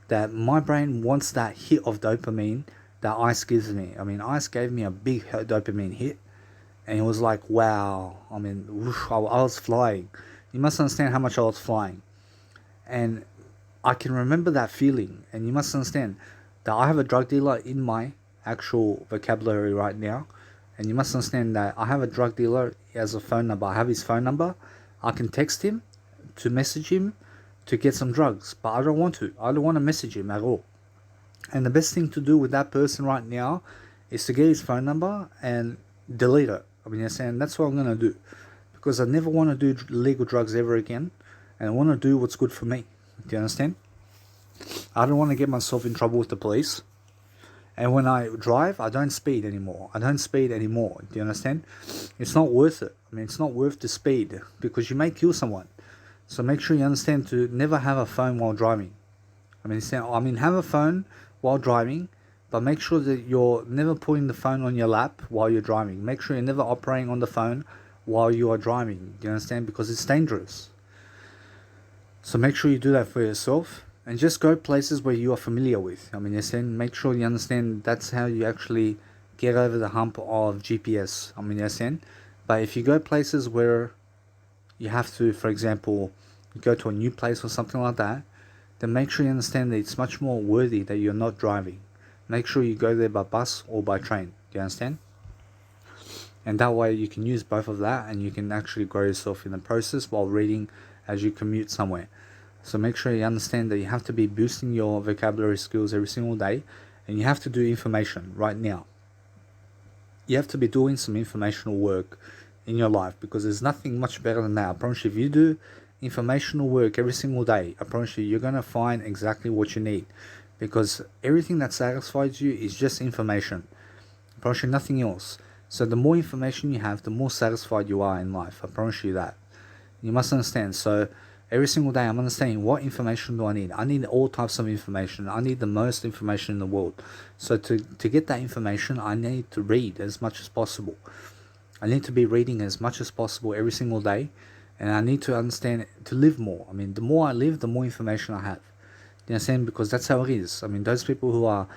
that my brain wants that hit of dopamine that ice gives me. I mean, ice gave me a big dopamine hit, and it was like, wow. I mean, whoosh, I was flying. You must understand how much I was flying. And I can remember that feeling. And you must understand that I have a drug dealer in my actual vocabulary right now. And you must understand that I have a drug dealer as a phone number. I have his phone number. I can text him to message him to get some drugs. But I don't want to. I don't want to message him at all. And the best thing to do with that person right now is to get his phone number and delete it. I mean, that's what I'm going to do. Because I never want to do illegal drugs ever again. And I want to do what's good for me. Do you understand? I don't want to get myself in trouble with the police. And when I drive, I don't speed anymore. Do you understand? It's not worth it. I mean, it's not worth the speed, because you may kill someone. So make sure you understand to never have a phone while driving. Have a phone while driving, but make sure that you're never putting the phone on your lap while you're driving. Make sure you're never operating on the phone while you are driving. Do you understand? Because it's dangerous. So make sure you do that for yourself. And just go places where you are familiar with. Make sure you understand that's how you actually get over the hump of GPS. But if you go places where you have to, for example, go to a new place or something like that, then make sure you understand that it's much more worthy that you're not driving. Make sure you go there by bus or by train. Do you understand? And that way you can use both of that, and you can actually grow yourself in the process while reading as you commute somewhere. So make sure you understand that you have to be boosting your vocabulary skills every single day, and you have to do information right now. You have to be doing some informational work in your life, because there's nothing much better than that. I promise you, if you do informational work every single day, I promise you, you're going to find exactly what you need, because everything that satisfies you is just information. I promise you, nothing else. So the more information you have, the more satisfied you are in life. I promise you that. You must understand. So every single day, I'm understanding, what information do I need? I need all types of information. I need the most information in the world. So to get that information, I need to read as much as possible. I need to be reading as much as possible every single day. And I need to understand, to live more. The more I live, the more information I have. You understand? Because that's how it is. Those people who are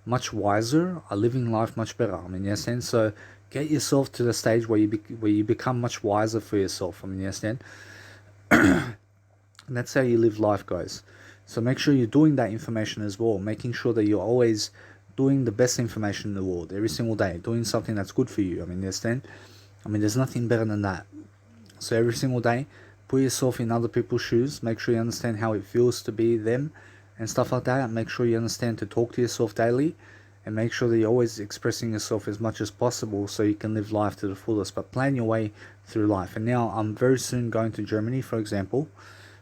much wiser are living life much better. You understand? So get yourself to the stage where you become much wiser for yourself. You understand? And that's how you live life, guys. So make sure you're doing that information as well, making sure that you're always doing the best information in the world every single day, doing something that's good for you. You understand? There's nothing better than that. So every single day, put yourself in other people's shoes. Make sure you understand how it feels to be them and stuff like that. And make sure you understand to talk to yourself daily, and make sure that you're always expressing yourself as much as possible so you can live life to the fullest. But plan your way through life. And now I'm very soon going to Germany, for example.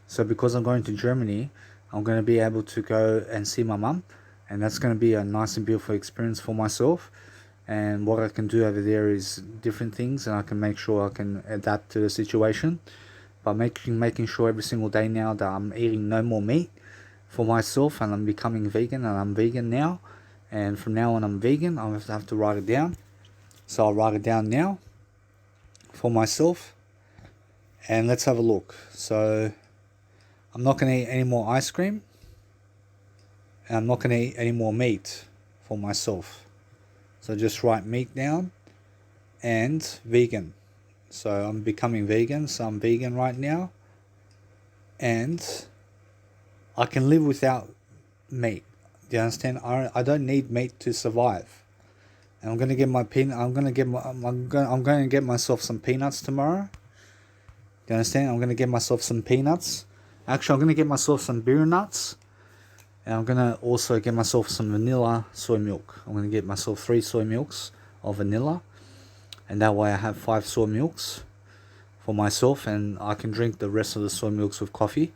So because I'm going to Germany, I'm going to be able to go and see my mum, and that's going to be a nice and beautiful experience for myself. And what I can do over there is different things, and I can make sure I can adapt to the situation by making sure every single day now that I'm eating no more meat for myself, and I'm becoming vegan, and I'm vegan now. And from now on, I'm vegan. I have to write it down. So I'll write it down now for myself. And let's have a look. So I'm not going to eat any more ice cream, and I'm not going to eat any more meat for myself. So just write meat down and vegan. So I'm becoming vegan. So I'm vegan right now, and I can live without meat. Do you understand? I don't need meat to survive. And I'm going to get I'm going to get myself some peanuts tomorrow. Do you understand? I'm going to get myself some peanuts. Actually, I'm going to get myself some beer nuts. And I'm going to also get myself some vanilla soy milk. I'm going to get myself 3 soy milks of vanilla. And that way I have 5 soy milks for myself. And I can drink the rest of the soy milks with coffee,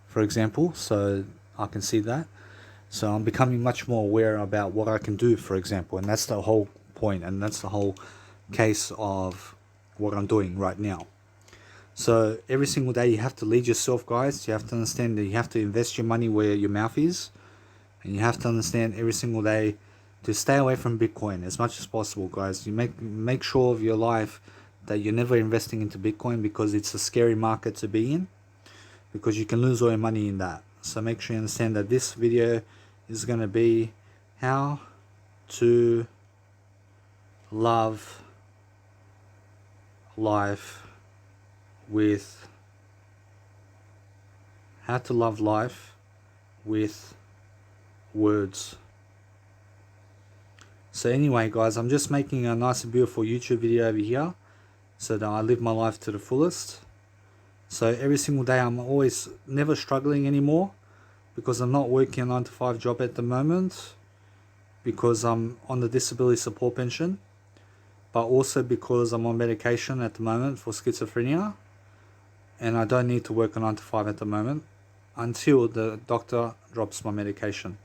for example. So I can see that. So I'm becoming much more aware about what I can do, for example, and that's the whole point, and that's the whole case of what I'm doing right now. So every single day you have to lead yourself, guys. You have to understand that you have to invest your money where your mouth is, and you have to understand every single day to stay away from Bitcoin as much as possible, guys. You make sure of your life that you're never investing into Bitcoin, because it's a scary market to be in, because you can lose all your money in that. So make sure you understand that this video is going to be how to love life with words. So anyway, guys, I'm just making a nice and beautiful YouTube video over here so that I live my life to the fullest. So every single day I'm always never struggling anymore, because I'm not working a 9 to 5 job at the moment, because I'm on the disability support pension, but also because I'm on medication at the moment for schizophrenia, and I don't need to work a 9 to 5 at the moment until the doctor drops my medication.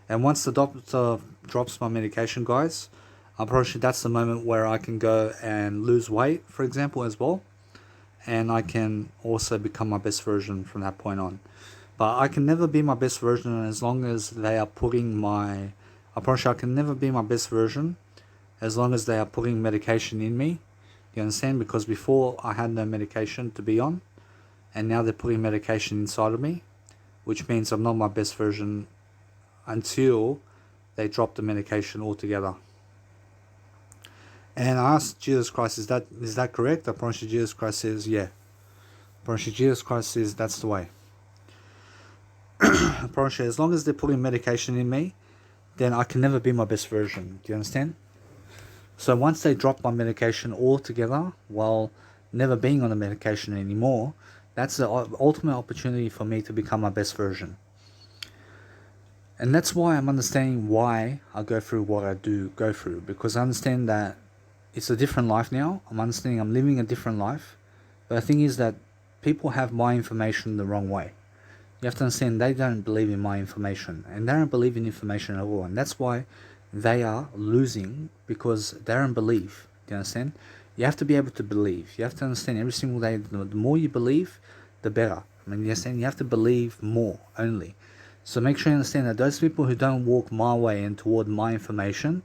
And once the doctor drops my medication, guys, I'm pretty sure that's the moment where I can go and lose weight, for example, as well. And I can also become my best version from that point on. But I can never be my best version as long as they are putting I can never be my best version as long as they are putting medication in me. You understand? Because before I had no medication to be on, and now they're putting medication inside of me, which means I'm not my best version until they drop the medication altogether. And I asked Jesus Christ, is that correct? I promise you, Jesus Christ says, yeah. I promise you, Jesus Christ says, that's the way. I promise you, as long as they're putting medication in me, then I can never be my best version. Do you understand? So once they drop my medication altogether, while never being on the medication anymore, that's the ultimate opportunity for me to become my best version. And that's why I'm understanding why I go through what I do go through, because I understand that it's a different life now. I'm understanding I'm living a different life. But the thing is that people have my information the wrong way. You have to understand they don't believe in my information, and they don't believe in information at all. And that's why they are losing, because they don't believe. Do you understand? You have to be able to believe. You have to understand every single day, the more you believe, the better. I mean, you understand? You have to believe more only. So make sure you understand that those people who don't walk my way and toward my information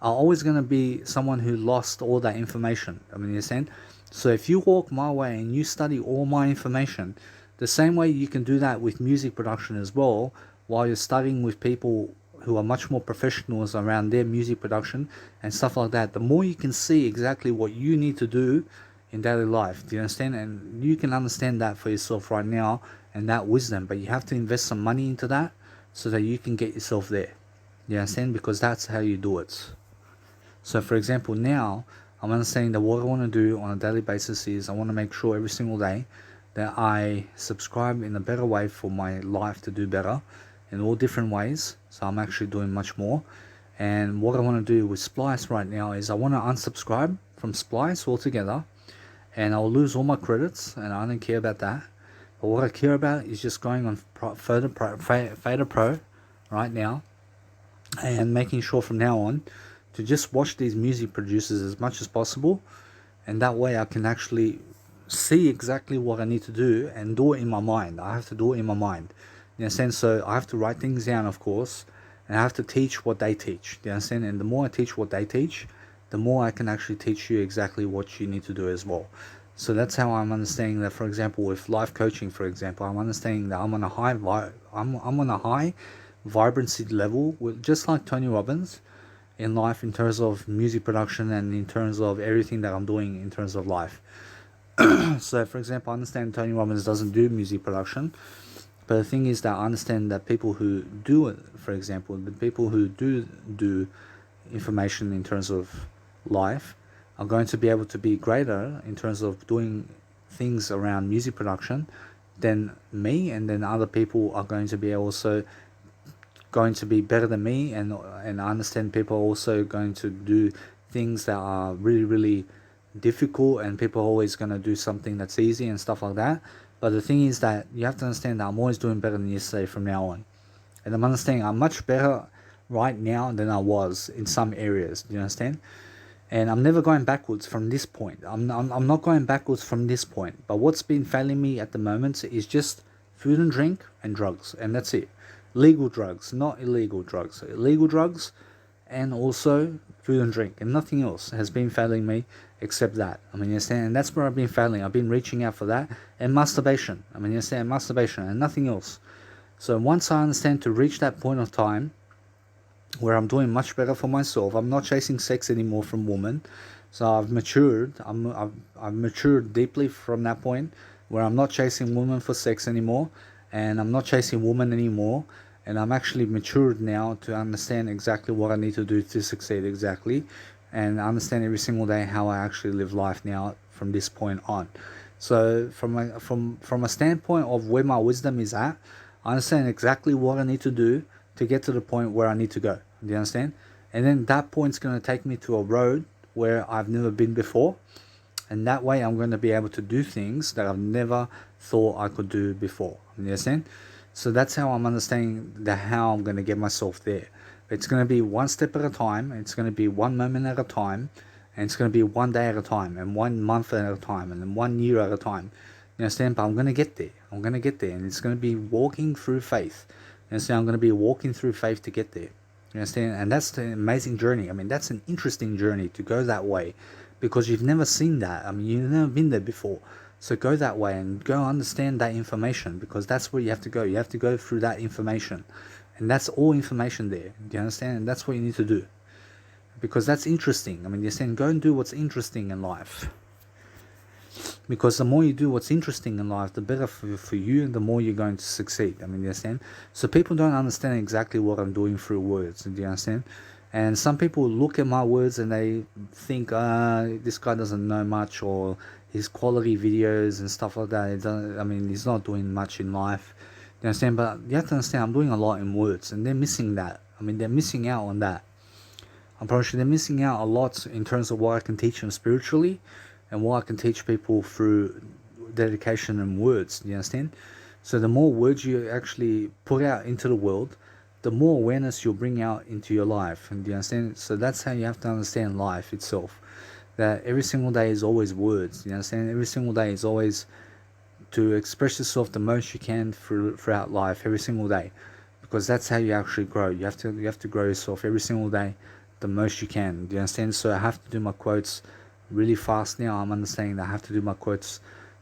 are always going to be someone who lost all that information. I mean, you understand? So if you walk my way and you study all my information, the same way you can do that with music production as well, while you're studying with people who are much more professionals around their music production and stuff like that, the more you can see exactly what you need to do in daily life. Do you understand? And you can understand that for yourself right now, and that wisdom, but you have to invest some money into that so that you can get yourself there. You understand? Because that's how you do it. So for example, now I'm understanding that what I want to do on a daily basis is I want to make sure every single day that I subscribe in a better way for my life to do better in all different ways. So I'm actually doing much more. And what I want to do with Splice right now is I want to unsubscribe from Splice altogether, and I'll lose all my credits, and I don't care about that. But what I care about is just going on Fader Pro right now, and making sure from now on to just watch these music producers as much as possible, and that way I can actually see exactly what I need to do and do it in my mind. I have to do it in my mind. You understand? So I have to write things down, of course, and I have to teach what they teach. You understand? And the more I teach what they teach, the more I can actually teach you exactly what you need to do as well. So that's how I'm understanding that. For example, with life coaching, for example, I'm understanding that I'm on a high vibrancy level, with just like Tony Robbins in life, in terms of music production and in terms of everything that I'm doing in terms of life. So for example, I understand Tony Robbins doesn't do music production, but the thing is that I understand that people who do it, for example, the people who do information in terms of life are going to be able to be greater in terms of doing things around music production than me, and then other people are going to be also going to be better than me, and I understand people are also going to do things that are really difficult, and people are always going to do something that's easy and stuff like that. But the thing is that you have to understand that I'm always doing better than yesterday from now on. And I'm understanding I'm much better right now than I was in some areas. Do you understand? And I'm never going backwards from this point. I'm not going backwards from this point. But what's been failing me at the moment is just food and drink and drugs, and that's it. Legal drugs, not illegal drugs. Illegal drugs, and also food and drink, and nothing else has been failing me except that. I mean, you understand? And that's where I've been failing. I've been reaching out for that, and masturbation. I mean, you understand? Masturbation and nothing else. So once I understand to reach that point of time where I'm doing much better for myself, I'm not chasing sex anymore from women. So I've matured. I've matured deeply from that point where I'm not chasing women for sex anymore, and I'm not chasing women anymore. And I'm actually matured now to understand exactly what I need to do to succeed exactly, and I understand every single day how I actually live life now from this point on. So from a standpoint of where my wisdom is at, I understand exactly what I need to do to get to the point where I need to go. Do you understand? And then that point's going to take me to a road where I've never been before. And that way I'm going to be able to do things that I've never thought I could do before. You understand? So that's how I'm understanding how I'm going to get myself there. It's going to be one step at a time. It's going to be one moment at a time. And it's going to be one day at a time. And 1 month at a time. And then 1 year at a time. You understand? But I'm going to get there. I'm going to get there. And it's going to be walking through faith. You understand? I'm going to be walking through faith to get there. You understand? And that's the amazing journey. I mean, that's an interesting journey to go that way, because you've never seen that. I mean, you've never been there before. So go that way and go understand that information, because that's where you have to go. You have to go through that information. And that's all information there. Do you understand? And that's what you need to do. Because that's interesting. I mean, you're saying go and do what's interesting in life. Because the more you do what's interesting in life, the better for you, and the more you're going to succeed. I mean, you understand? So people don't understand exactly what I'm doing through words. Do you understand? And some people look at my words and they think, this guy doesn't know much, or his quality videos and stuff like that. I mean, he's not doing much in life. You understand? But you have to understand, I'm doing a lot in words, and they're missing that. I mean, they're missing out on that. I'm probably sure they're missing out a lot in terms of what I can teach them spiritually, and what I can teach people through dedication and words. Do you understand? So the more words you actually put out into the world, the more awareness you'll bring out into your life. And do you understand? So that's how you have to understand life itself. That every single day is always words. You understand? Every single day is always to express yourself the most you can throughout life, every single day, because that's how you actually grow. You have to grow yourself every single day the most you can. Do you understand? So I have to do my quotes really fast now. I'm understanding that I have to do my quotes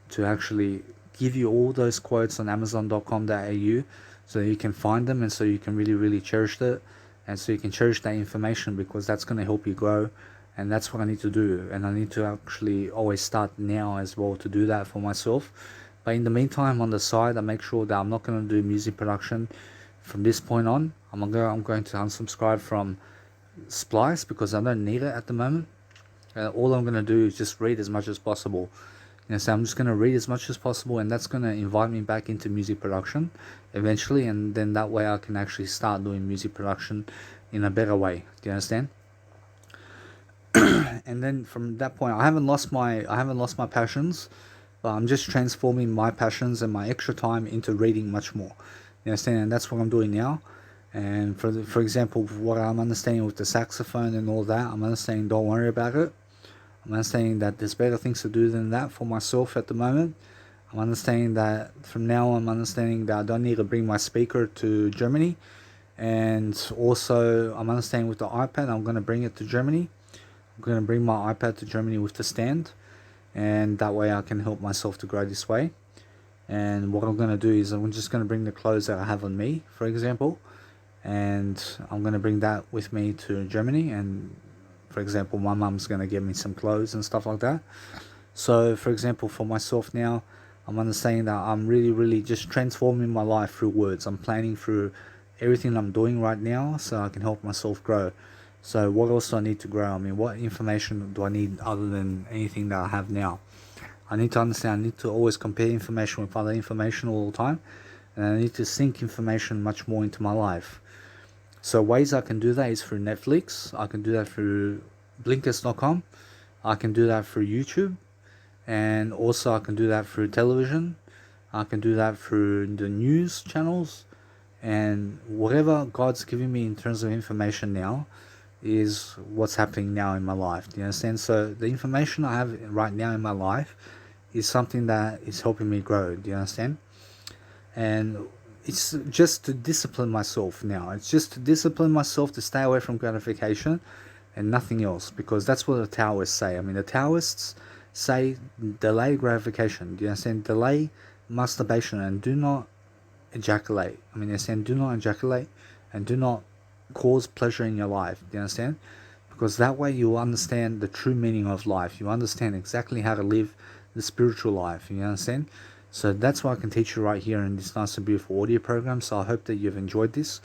to actually give you all those quotes on amazon.com.au, so you can find them, and so you can really cherish it, and so you can cherish that information, because that's going to help you grow. And that's what I need to do, and I need to actually always start now as well to do that for myself. But in the meantime, on the side, I make sure that I'm not going to do music production from this point on. I'm going to unsubscribe from Splice, because I don't need it at the moment. All I'm going to do is just read as much as possible. So I'm just going to read as much as possible, and that's going to invite me back into music production eventually, and then that way I can actually start doing music production in a better way. Do you understand? And then from that point, I haven't lost my passions, but I'm just transforming my passions and my extra time into reading much more. You understand? And that's what I'm doing now. And for example, what I'm understanding with the saxophone and all that, I'm understanding don't worry about it. I'm understanding that there's better things to do than that for myself at the moment. I'm understanding that from now on, I'm understanding that I don't need to bring my speaker to Germany. And also, I'm understanding with the iPad, I'm going to bring it to Germany. I'm going to bring my iPad to Germany with the stand. And that way I can help myself to grow this way. And what I'm going to do is I'm just going to bring the clothes that I have on me, for example. And I'm going to bring that with me to Germany. And for example, my mum's going to give me some clothes and stuff like that. So for example, for myself now, I'm understanding that I'm really just transforming my life through words. I'm planning through everything I'm doing right now so I can help myself grow. So what else do I need to grow? I mean, what information do I need other than anything that I have now? I need to understand, I need to always compare information with other information all the time. And I need to sync information much more into my life. So ways I can do that is through Netflix. I can do that through Blinkist.com. I can do that through YouTube. And also I can do that through television. I can do that through the news channels. and whatever God's giving me in terms of information now is what's happening now in my life. Do you understand? So the information I have right now in my life is something that is helping me grow. Do you understand? And it's just to discipline myself now. It's just to discipline myself to stay away from gratification and nothing else, because that's what the Taoists say. I mean, the Taoists say delay gratification. Do you understand? Delay masturbation and do not ejaculate. I mean, they're saying do not ejaculate and do not cause pleasure in your life. Do you understand? Because that way you understand the true meaning of life. You understand exactly how to live the spiritual life. You understand? So that's what I can teach you right here in this nice and beautiful audio program. So I hope that you've enjoyed this.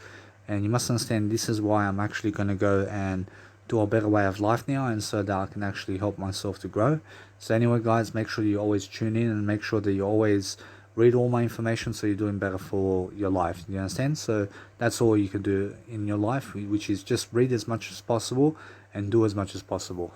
And you must understand this is why I'm actually going to go and do a better way of life now, and so that I can actually help myself to grow. So anyway, guys, make sure you always tune in and make sure that you always read all my information so you're doing better for your life. You understand? So that's all you can do in your life, which is just read as much as possible and do as much as possible.